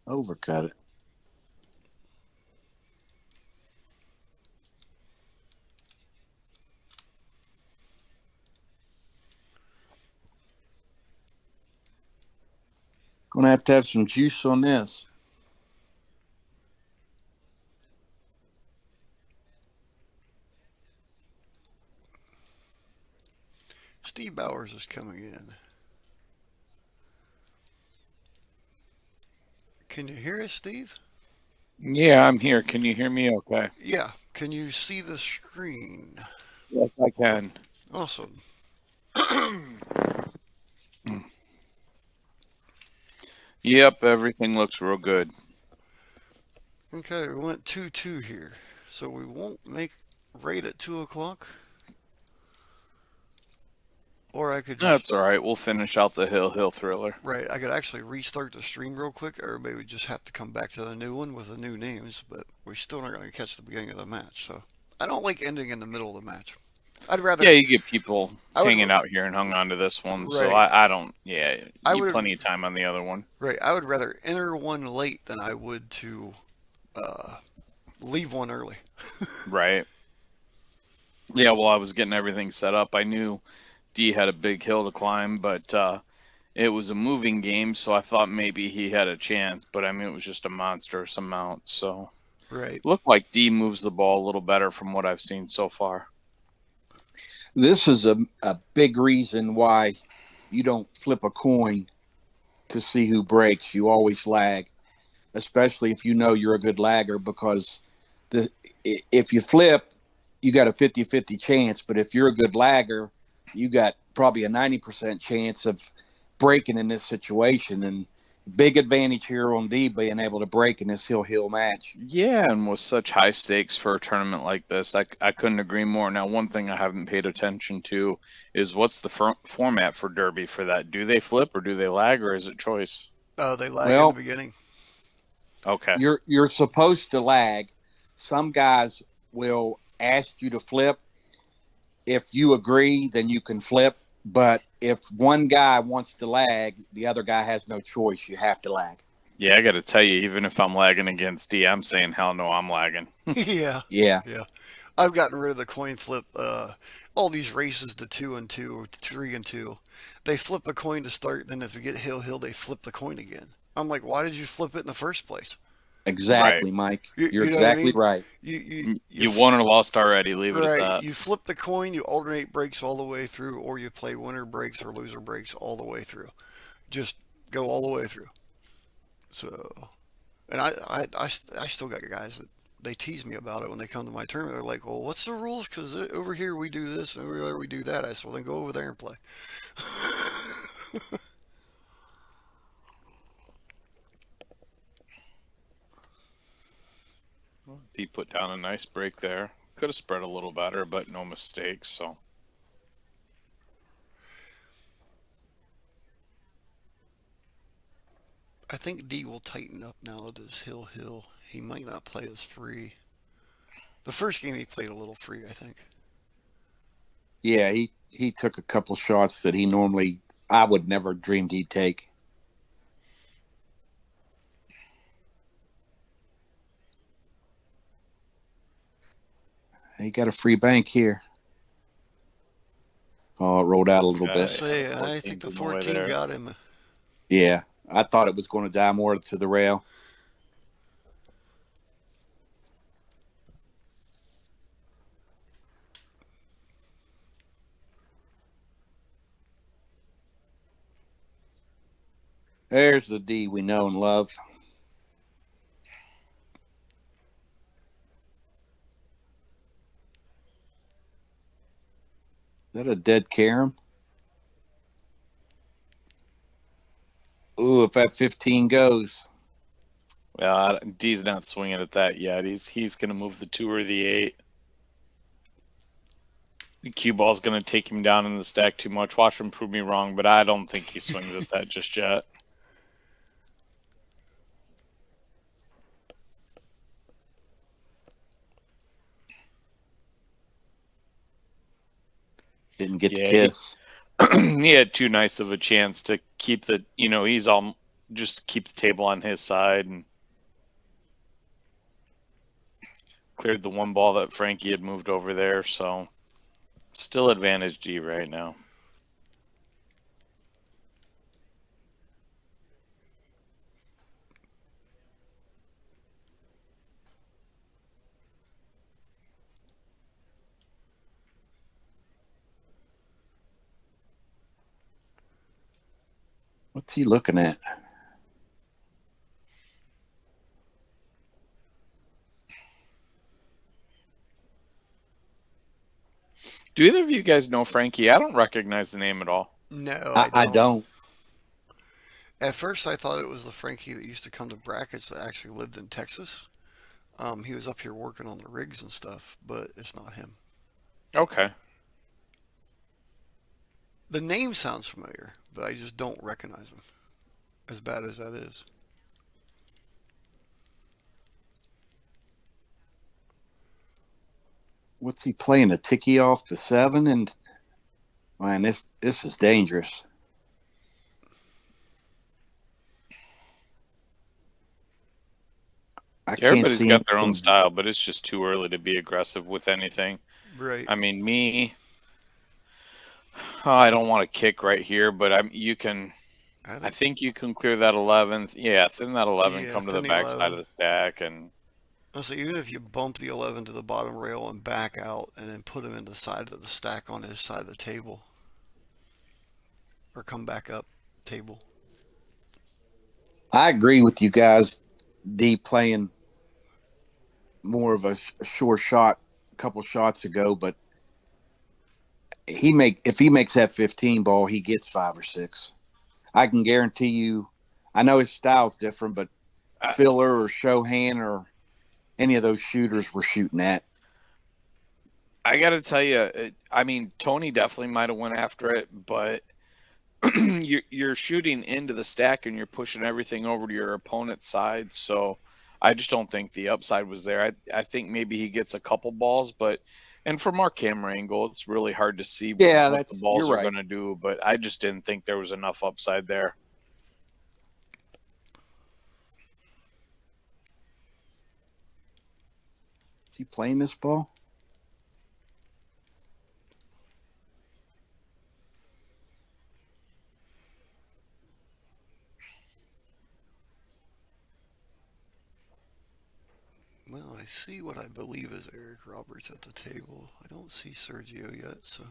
Overcut it. Gonna have to have some juice on this. Steve Bowers is coming in. Can you hear us, Steve? Yeah, I'm here. Can you hear me okay? Yeah. Can you see the screen? Yes, I can. Awesome. Yep, everything looks real good. Okay, we went 2-2 here. So we won't make right at 2 o'clock. Or I could just... That's all right. We'll finish out the Hill Thriller. Right, I could actually restart the stream real quick. Everybody would just have to come back to the new one with the new names, but we're still not going to catch the beginning of the match. So I don't like ending in the middle of the match. I'd rather... Yeah, you get people hanging out here and hung on to this one, so Right. I don't... Yeah, I you would- plenty of time on the other one. Right, I would rather enter one late than I would to leave one early. Right. Yeah, well, I was getting everything set up. I knew D had a big hill to climb, but it was a moving game, so I thought maybe he had a chance. But, I mean, it was just a monstrous amount, so... Right. Looked like D moves the ball a little better from what I've seen so far. This is a big reason why you don't flip a coin to see who breaks. You always lag, especially if you know you're a good lagger, because if you flip, you got a 50-50 chance. But if you're a good lagger, you got probably a 90% chance of breaking in this situation. And big advantage here on D being able to break in this hill match. Yeah, and with such high stakes for a tournament like this, I couldn't agree more. Now, one thing I haven't paid attention to is what's the format for Derby for that? Do they flip or do they lag, or is it choice? They lag Well, in the beginning. Okay. You're supposed to lag. Some guys will ask you to flip. If you agree, then you can flip. But if one guy wants to lag, the other guy has no choice. You have to lag. Yeah, I got to tell you, even if I'm lagging against D, I'm saying, hell no, I'm lagging. Yeah. Yeah. I've gotten rid of the coin flip. All these races to 2 and 2 or 3 and 2, they flip a coin to start. Then if you get hill, they flip the coin again. I'm like, why did you flip it in the first place? Exactly, Right. Mike. You You're know what I exactly mean? right. You won or lost already. Leave it at Right. that. You flip the coin, you alternate breaks all the way through, or you play winner breaks or loser breaks all the way through. Just go all the way through. So, and I still got guys that they tease me about it when they come to my tournament. They're like, well, what's the rules? Because over here we do this, and over there we do that. I said, well, then go over there and play. D put down a nice break there. Could have spread a little better, but no mistakes, so... I think D will tighten up now that his hill. He might not play as free. The first game he played a little free, I think. Yeah, he took a couple shots that I would never dreamed he'd take. He got a free bank here. Oh, it rolled out a little bit. Say, I think the 14 got him. Yeah, I thought it was going to die more to the rail. There's the D we know and love. that a dead carom? Ooh, if that 15 goes. D's not swinging at that yet. He's going to move the 2 or the 8. The cue ball's going to take him down in the stack too much. Watch him prove me wrong, but I don't think he swings at that just yet. Didn't get the kiss. He had too nice of a chance to keep the, he's all just keep the table on his side and cleared the 1 ball that Frankie had moved over there. So still advantage D right now. What's he looking at? Do either of you guys know Frankie? I don't recognize the name at all. No, I don't. At first, I thought it was the Frankie that used to come to brackets that actually lived in Texas. He was up here working on the rigs and stuff, but it's not him. Okay. The name sounds familiar, but I just don't recognize him. As bad as that is. What's he playing? A ticky off the 7? And man, this is dangerous. Everybody's got their own style, but it's just too early to be aggressive with anything. Right. I mean, I don't want to kick right here, but I think you can clear that 11th. Yeah, thin that 11, come to the back side of the stack. And so even if you bump the 11 to the bottom rail and back out and then put him in the side of the stack on his side of the table. Or come back up table. I agree with you guys. D playing more of a sure shot a couple shots ago, but if he makes that 15 ball, he gets 5 or 6. I can guarantee you. I know his style's different, but Filler or Shohan or any of those shooters we're shooting at. I got to tell you, I mean, Tony definitely might have went after it, but you're shooting into the stack and you're pushing everything over to your opponent's side. So I just don't think the upside was there. I think maybe he gets a couple balls, and from our camera angle, it's really hard to see what the balls are going to do. But I just didn't think there was enough upside there. Is he playing this ball? Well, I see what I believe is Eric Roberts at the table. I don't see Sergio yet, so.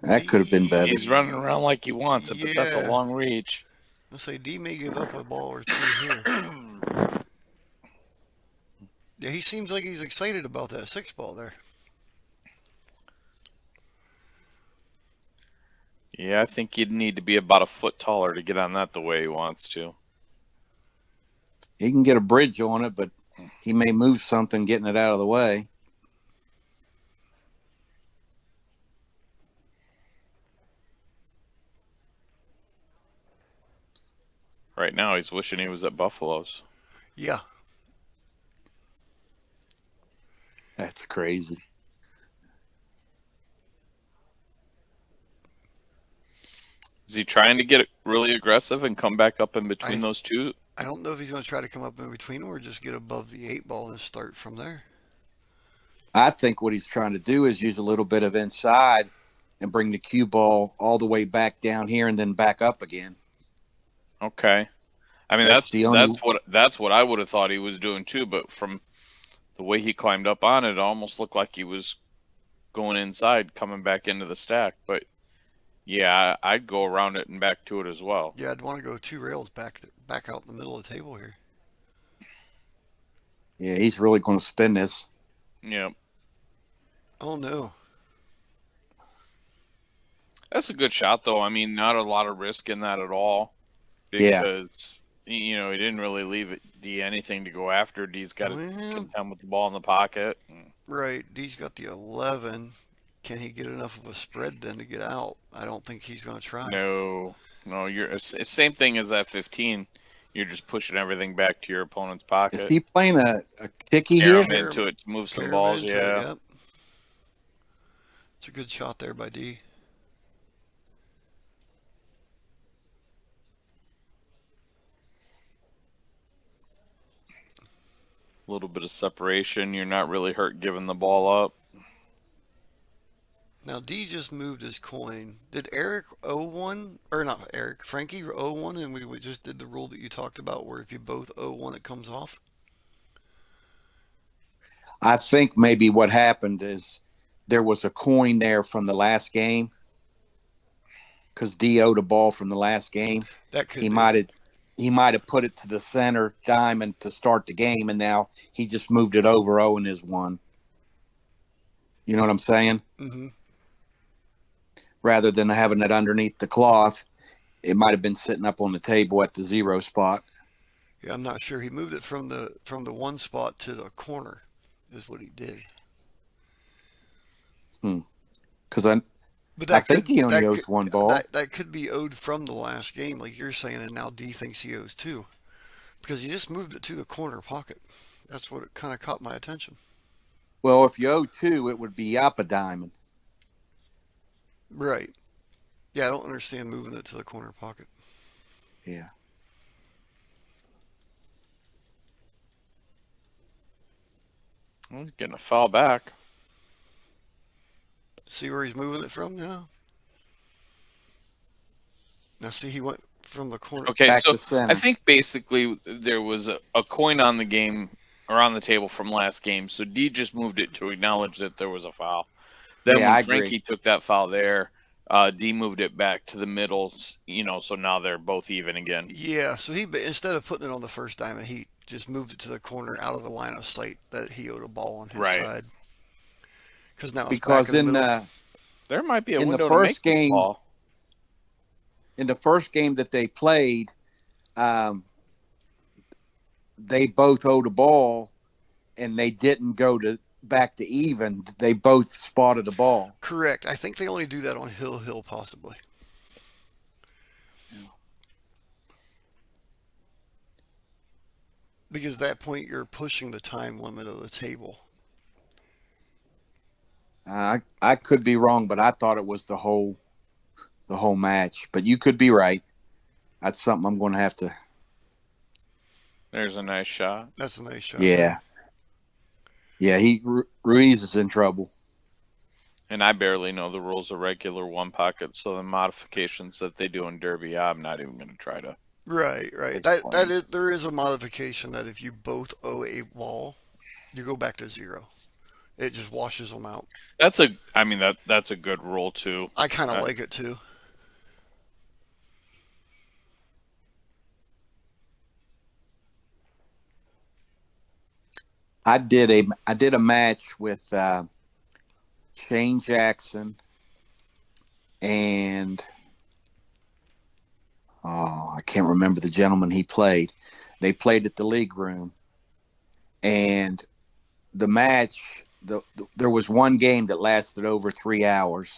That could have been better. He's running around like he wants it, but that's a long reach. I'll say D may give up a ball or 2 here. Yeah, he seems like he's excited about that 6 ball there. Yeah, I think he'd need to be about a foot taller to get on that the way he wants to. He can get a bridge on it, but he may move something getting it out of the way. Right now, he's wishing he was at Buffalo's. Yeah. That's crazy. Is he trying to get really aggressive and come back up in between those two? I don't know if he's going to try to come up in between or just get above the 8 ball and start from there. I think what he's trying to do is use a little bit of inside and bring the cue ball all the way back down here and then back up again. Okay. I mean, That's the only. that's what I would have thought he was doing too. But from the way he climbed up on it, it almost looked like he was going inside, coming back into the stack. But yeah, I'd go around it and back to it as well. Yeah, I'd want to go 2 rails back out in the middle of the table here. Yeah, he's really going to spin this. Yeah, Oh no. that's a good shot though. I mean, not a lot of risk in that at all, Yeah. because he didn't really leave it D anything to go after. D's got to Well, contend with the ball in the pocket. right. D's got the 11. Can he get enough of a spread then to get out? I don't think he's going to try. No, it's same thing as that 15. You're just pushing everything back to your opponent's pocket. Is he playing a kicky Tear here? him into it to move some Tear him balls. into it, Yeah. yep. It's a good shot there by D. A little bit of separation. You're not really hurt giving the ball up. Now D just moved his coin. Did Eric owe one? Or not Eric, Frankie owe one, and we just did the rule that you talked about where if you both owe one, it comes off? I think maybe what happened is there was a coin there from the last game because D owed a ball from the last game. That could He be. might have put it to the center diamond to start the game, and now he just moved it over. Owen is one. You know what I'm saying? Mm-hmm. Rather than having it underneath the cloth, it might have been sitting up on the table at the 0 spot. Yeah, I'm not sure. He moved it from the 1 spot to the corner, is what he did. Because I But think he only that owes could, one ball. that could be owed from the last game, like you're saying, and now D thinks he owes 2 because he just moved it to the corner pocket. That's what it kind of caught my attention. Well, if you owe 2, it would be up a diamond. Right. Yeah, I don't understand moving it to the corner pocket. Yeah. Well, he's getting a foul back. See where he's moving it from now? Now see, he went from the corner. Okay, Back so to center. I think basically there was a coin on the game or on the table from last game, so D just moved it to acknowledge that there was a foul. Then Yeah, I when agree. Frankie took that foul there, D moved it back to the middle, so now they're both even again. Yeah, so he instead of putting it on the first diamond, he just moved it to the corner out of the line of sight that he owed a ball on his Right. side. Because now it's Because back in the middle. There might be a In the window to first make this game- ball. in the first game that they played, they both owed a ball, and they didn't go back to even. They both spotted a ball. Correct. I think they only do that on Hill possibly. Because at that point you're pushing the time limit of the table. I could be wrong, but I thought it was the whole match. But you could be right. That's something I'm going to have to. There's a nice shot. That's a nice shot. Yeah. Yeah, Ruiz is in trouble. And I barely know the rules of regular one pocket, so the modifications that they do in Derby, I'm not even going to try to. Right. It's There is a modification that if you both owe a ball, you go back to 0. It just washes them out. That's a good rule too. I kind of like it too. I did a match with Shane Jackson and I can't remember the gentleman he played. They played at the league room, and the match. There was one game that lasted over 3 hours,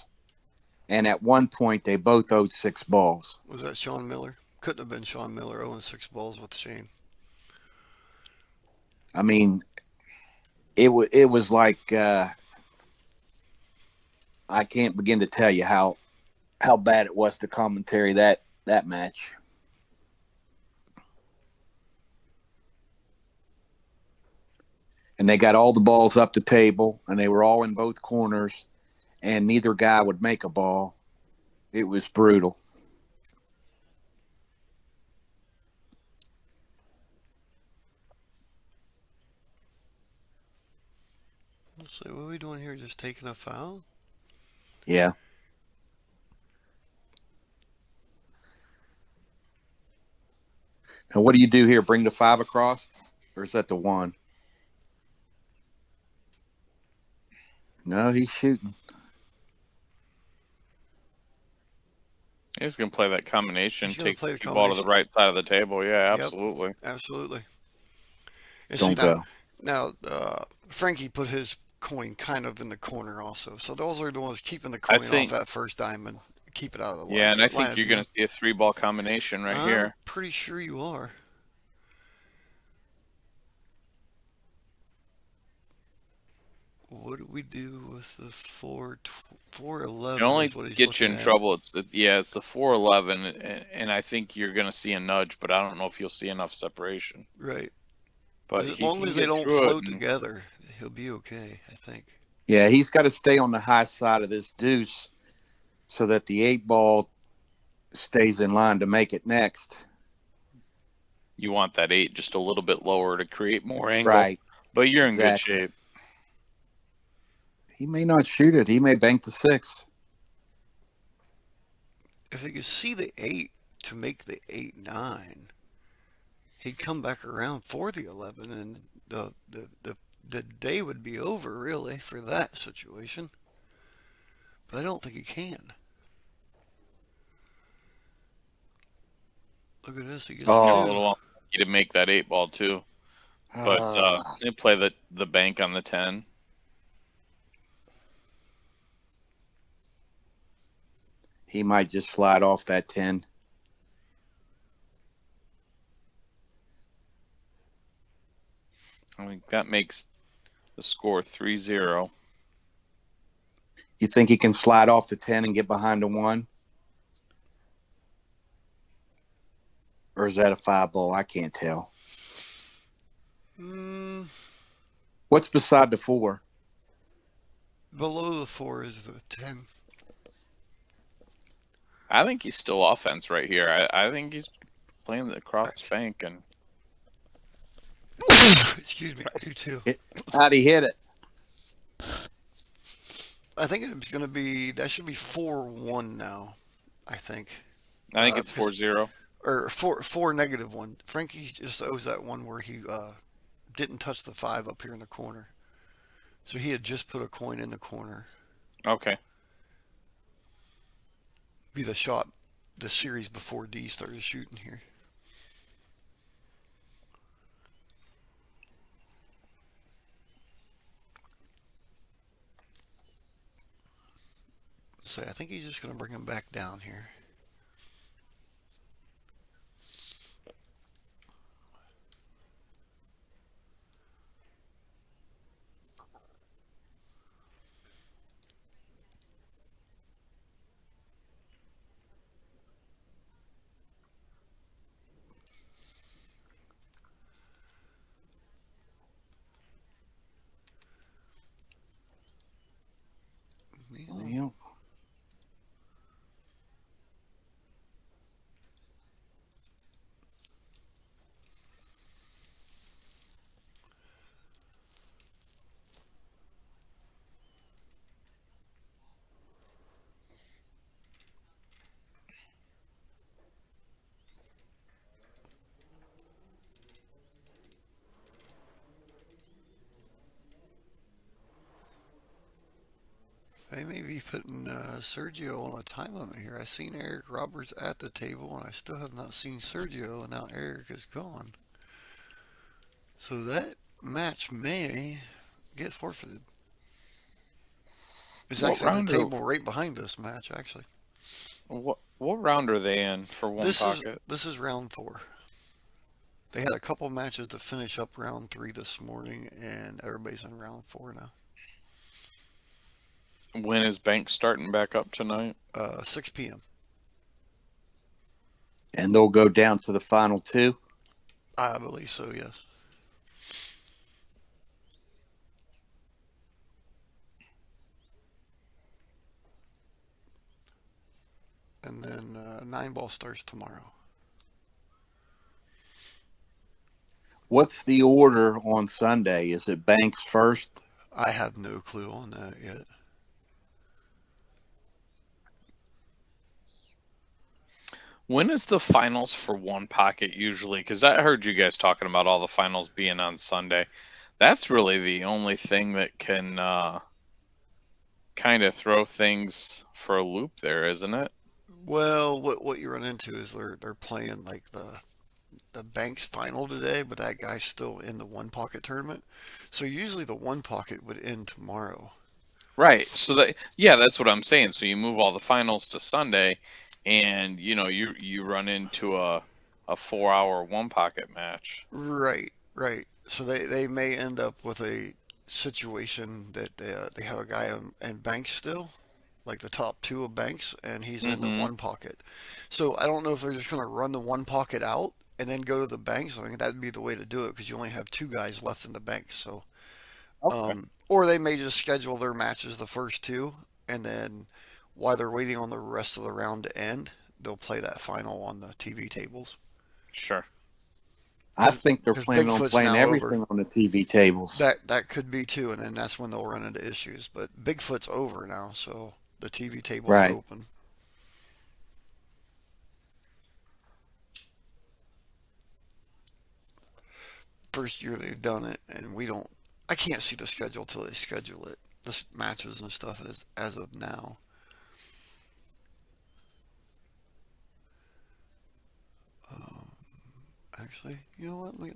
and at one point they both owed 6 balls. Was that Sean Miller? Couldn't have been Sean Miller owing 6 balls with Shane. I mean, it was like I can't begin to tell you how bad it was to commentary that match. And they got all the balls up the table, and they were all in both corners, and neither guy would make a ball. It was brutal. So what are we doing here? Just taking a foul? Yeah. And what do you do here? Bring the 5 across? Or is that the 1? No, he's shooting. He's gonna play that combination. He's gonna Take play the the cue ball to the combination. right side of the table. Yeah, Yep. absolutely. Absolutely. And see, Don't go. now Frankie put his coin kind of in the corner also. So those are the ones keeping the coin off that first diamond. Keep it out of the line. Yeah, and I think line you're of gonna view. see a 3-ball combination right I'm here. pretty sure you are. What do we do with the 411? It only Is what he's gets you looking in at. trouble. It's the 411, and I think you're gonna see a nudge, but I don't know if you'll see enough separation. Right. But As he long can as they get don't through it. float together, he'll be okay, I think. Yeah, he's got to stay on the high side of this deuce so that the 8-ball stays in line to make it next. You want that 8 just a little bit lower to create more angle. Right. But you're in good Exactly. shape. He may not shoot it. He may bank the 6. If he could see the 8 to make the 8-9, he'd come back around for the 11, and the day would be over, really, for that situation. But I don't think he can. Look at this. He gets A Oh. two. little unlucky to make that 8-ball too. But they play the bank on the 10. He might just slide off that 10. I mean, that makes the score 3-0. You think he can slide off the 10 and get behind the 1? Or is that a 5-ball? I can't tell. What's beside the 4? Below the 4 is the 10. I think he's still offense right here. I think he's playing the cross bank and Excuse me, I do too. How'd he hit it? I think it's going to be, that should be 4-1 now, I think. I think it's 4-0. Or 4 negative 1. Frankie just owes that one where he didn't touch the 5 up here in the corner. So he had just put a coin in the corner. Okay. Be the shot, the series before D started shooting here. So I think he's just going to bring him back down here. Yep. They may be putting Sergio on a time limit here. I've seen Eric Roberts at the table, and I still have not seen Sergio, and now Eric is gone. So that match may get forfeited. It's What actually at round the are- table right behind this match, actually. What round are they in for one pocket? This is round 4. They had a couple matches to finish up round 3 this morning, and everybody's in round 4 now. When is bank starting back up tonight? 6 p.m. And they'll go down to the final 2? I believe so, yes. And then 9-ball starts tomorrow. What's the order on Sunday? Is it banks first? I have no clue on that yet. When is the finals for one pocket usually? Because I heard you guys talking about all the finals being on Sunday. That's really the only thing that can kind of throw things for a loop there, isn't it? Well, what you run into is they're playing like the Banks final today, but that guy's still in the one pocket tournament. So usually the one pocket would end tomorrow. Right. So that yeah, that's what I'm saying. So you move all the finals to Sunday, and you run into a 4 hour one pocket match. Right, right. So they may end up with a situation that they have a guy in Banks still, like the top two of Banks, and he's in the Mm-hmm. one pocket. So I don't know if they're just going to run the one pocket out and then go to the Banks. I mean, that'd be the way to do it because you only have two guys left in the Banks. So, Okay. or they may just schedule their matches the first two, and then while they're waiting on the rest of the round to end, they'll play that final on the TV tables. Sure. I Because think they're because planning on Bigfoot's playing now over. everything on the TV tables. That could be too, and then that's when they'll run into issues. But Bigfoot's over now, so the TV table's Right. open. First year they've done it, and we don't. I can't see the schedule till they schedule it. The matches and stuff as of now. Um, Actually, you know what?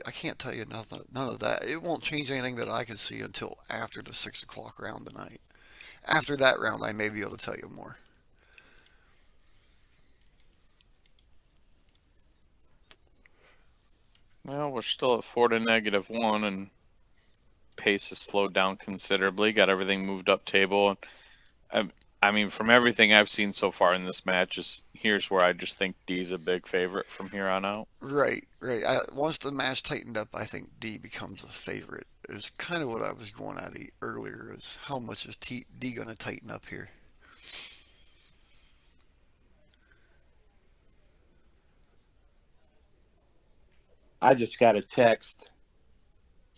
I can't tell you nothing. None of that. It won't change anything that I can see until after the 6 o'clock round tonight. After that round, I may be able to tell you more. Well, we're still at 4 to -1, and pace has slowed down considerably. Got everything moved up table. I mean, from everything I've seen so far in this match, here's where I just think D's a big favorite from here on out. Right, right. Once the match tightened up, I think D becomes a favorite. It's kind of what I was going at earlier. Is how much is D going to tighten up here? I just got a text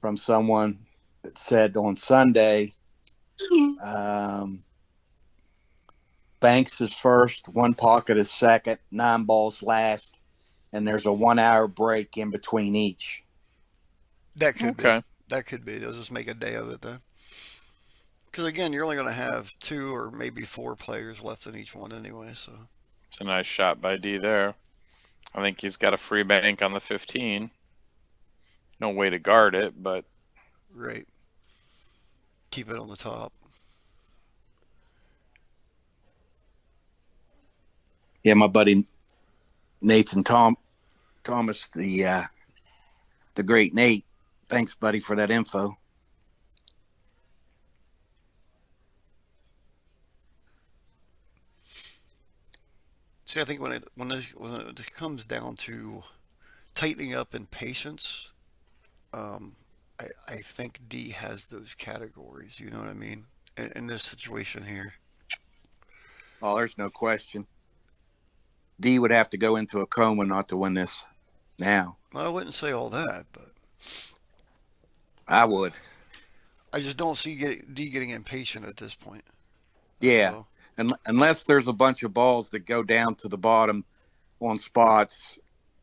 from someone that said on Sunday, um, Banks is first, one pocket is second, 9 balls last, and there's a 1 hour break in between each. That could be. Okay. That could be. They'll just make a day of it then. Because again, you're only going to have two or maybe four players left in each one anyway. So It's a nice shot by D there. I think he's got a free bank on the 15. No way to guard it, but right, keep it on the top. Yeah, my buddy Nathan Thomas, the great Nate. Thanks, buddy, for that info. See, I think when it comes down to tightening up and patience, um, I think D has those categories. You know what I mean? In this situation here. Oh, there's no question. D would have to go into a coma not to win this now. Well, I wouldn't say all that, but I would. I just don't see D getting impatient at this point. That's Yeah. all. And unless there's a bunch of balls that go down to the bottom on spots,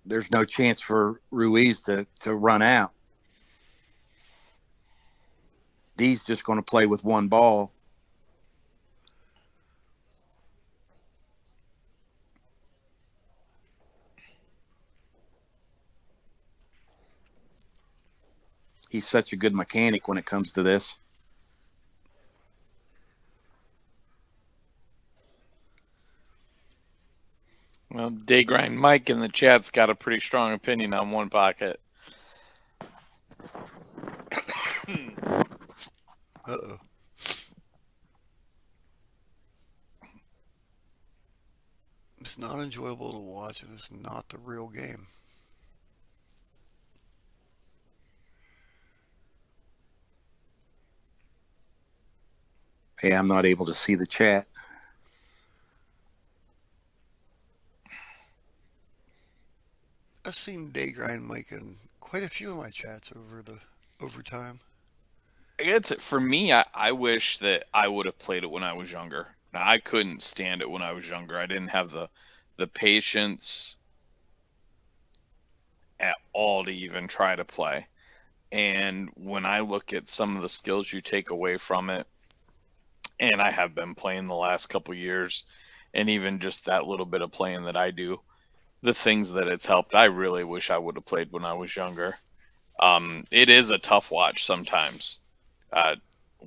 there's no chance for Ruiz to run out. D's just going to play with one ball. He's such a good mechanic when it comes to this. well, Daygrind Mike in the chat's got a pretty strong opinion on one pocket. Uh-oh. It's not enjoyable to watch, and it's not the real game. Hey, I'm not able to see the chat. I've seen Daygrind Mike in quite a few of my chats over time. it's for me. I wish that I would have played it when I was younger. Now, I couldn't stand it when I was younger. I didn't have the patience at all to even try to play. And when I look at some of the skills you take away from it, and I have been playing the last couple years, and even just that little bit of playing that I do, the things that it's helped, I really wish I would have played when I was younger. It is a tough watch sometimes, uh,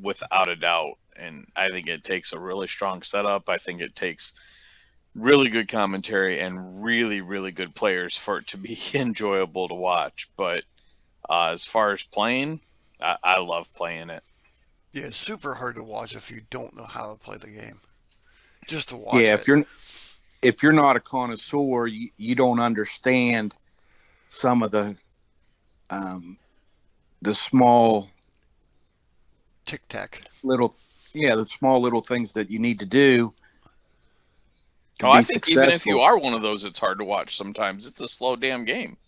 without a doubt. And I think it takes a really strong setup. I think it takes really good commentary and really, really good players for it to be enjoyable to watch. But as far as playing, I love playing it. Yeah, it's super hard to watch if you don't know how to play the game. Just to watch Yeah, it. if you're not a connoisseur, you don't understand some of the small Tic tac. little the small little things that you need to do to Oh, be I think even if you successful. are one of those, it's hard to watch sometimes. It's a slow damn game.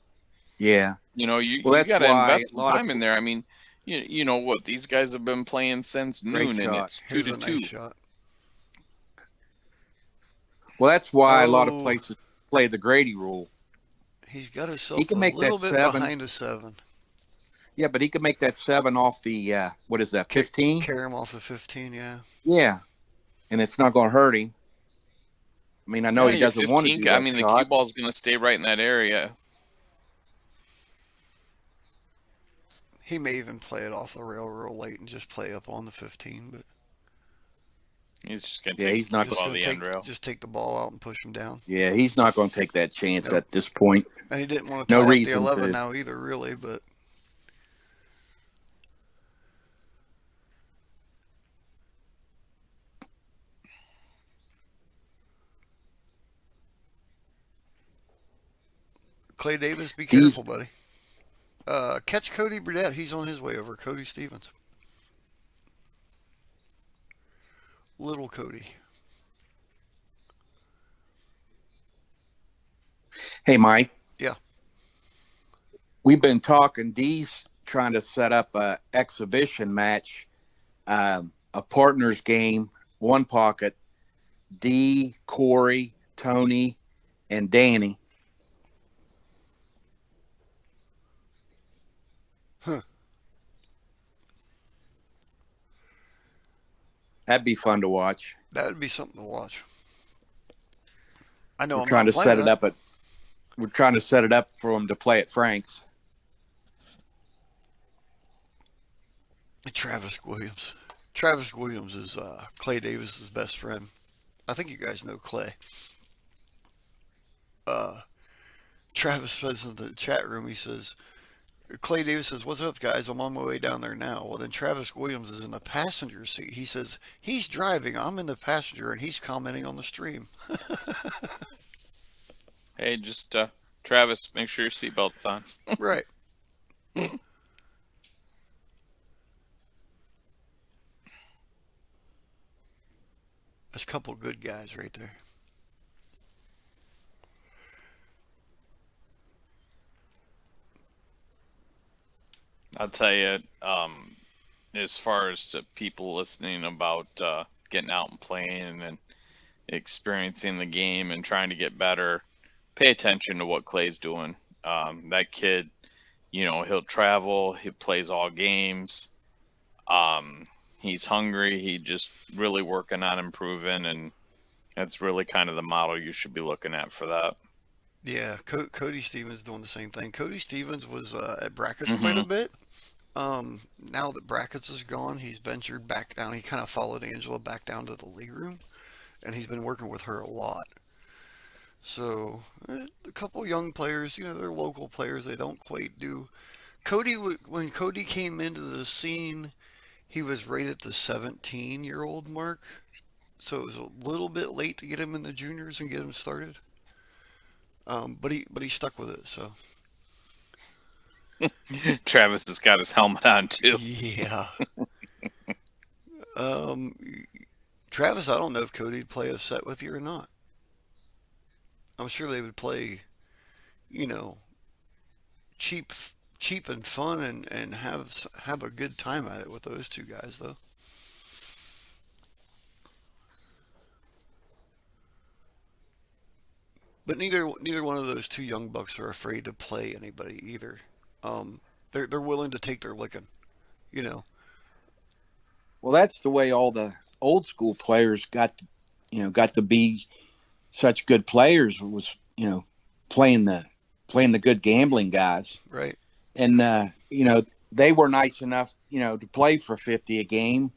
Yeah. You know, you, Well, you that's got to why invest a some lot of time in there. I mean, you know what? These guys have been playing since great noon, and shot. it's two Here's to a two. nice shot. Well, that's why a lot of Oh, places play the Grady rule. he's got He himself can a make little that bit 7. behind a 7. Yeah, but he can make that 7 off the what is that, 15? Carry him off the 15, yeah. Yeah, and it's not going to hurt him. I mean, I know Yeah, he your doesn't want to 15. do I that mean, the cue shot. ball's going to stay right in that area. He may even play it off the rail real late and just play up on the 15, but He's just going to Yeah, take he's the not cue just ball gonna the end rail. take the ball out and push him down. Yeah, he's not going to take that chance Nope. at this point. And he didn't want to No tie up the reason 11 to. now either, really, but Clay Davis, be These careful, buddy. Catch Cody Burdett. He's on his way over. Cody Stevens. Little Cody. Hey, Mike. Yeah. We've been talking. Dee's trying to set up a exhibition match, a partners game, one pocket. Dee, Corey, Tony, and Danny. Huh. That'd be fun to watch. That would be something to watch. I know We're I'm trying not to set playing it up at. We're trying to set it up for him to play at Frank's. Travis Williams. Travis Williams is Clay Davis's best friend. I think you guys know Clay. Travis says in the chat room, he says, Clay Davis says, "What's up, guys? I'm on my way down there now." Well, then Travis Williams is in the passenger seat. He says, he's driving, I'm in the passenger, and he's commenting on the stream. Hey, just Travis, make sure your seatbelt's on. Right. That's a couple good guys right there. I'll tell you, as far as to people listening about getting out and playing and experiencing the game and trying to get better, pay attention to what Clay's doing. That kid, you know, he'll travel, he plays all games. He's hungry. He just really working on improving, and that's really kind of the model you should be looking at for that. Yeah, Cody Stevens doing the same thing. Cody Stevens was at Brackets quite a Mm-hmm. bit. Now that Brackets is gone, he's ventured back down. He kind of followed Angela back down to the league room, and he's been working with her a lot. So, a couple young players, you know, they're local players. They don't quite do. Cody, when Cody came into the scene, he was right at the 17-year-old mark. So it was a little bit late to get him in the juniors and get him started. But he stuck with it. So Travis has got his helmet on too. yeah. Um, Travis, I don't know if Cody'd play a set with you or not. I'm sure they would play, you know, cheap cheap and fun and have a good time at it with those two guys though. But neither one of those two young bucks are afraid to play anybody either. They're willing to take their licking, you know. Well, that's the way all the old school players got to be such good players, was, playing the good gambling guys. Right. And they were nice enough, to play for 50 a game,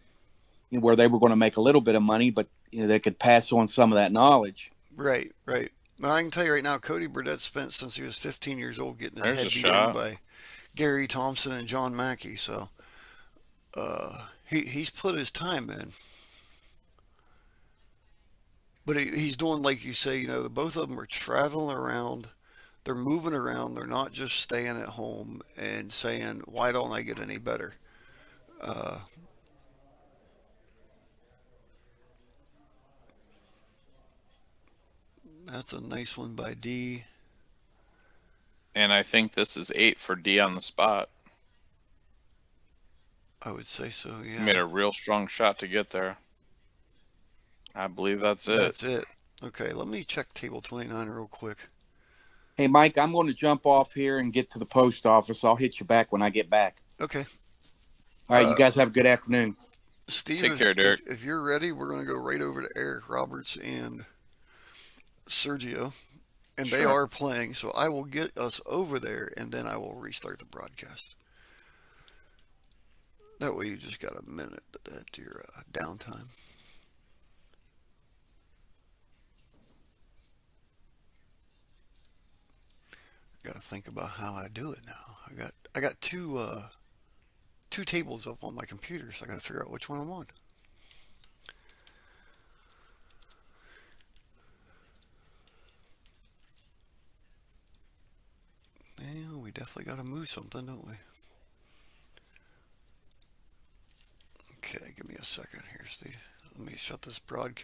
where they were going to make a little bit of money, but they could pass on some of that knowledge. Right. Right. Well, I can tell you right now, Cody Burdett spent since he was 15 years old getting his There's head a beat in shot. by Gary Thompson and John Mackey. So he's put his time in. But he's doing, like you say, both of them are traveling around. They're moving around. They're not just staying at home and saying, why don't I get any better? Uh, that's a nice one by D. And I think this is 8 for D on the spot. I would say so, He made yeah. a real strong shot to get there. I believe that's it. That's it. Okay, let me check table 29 real quick. Hey, Mike, I'm going to jump off here and get to the post office. I'll hit you back when I get back. Okay. All right, Uh, you guys have a good afternoon. Steve, Take care, Derek. if you're ready, we're going to go right over to Eric Roberts and Sergio. And they Sure. are playing, so I will get us over there, and then I will restart the broadcast. That way you just got a minute at your downtime. Got to think about how I do it now. I got two tables up on my computer, so I got to figure out which one I'm on. Yeah, we definitely got to move something, don't we? Okay, give me a second here, Steve. Let me shut this broadcast.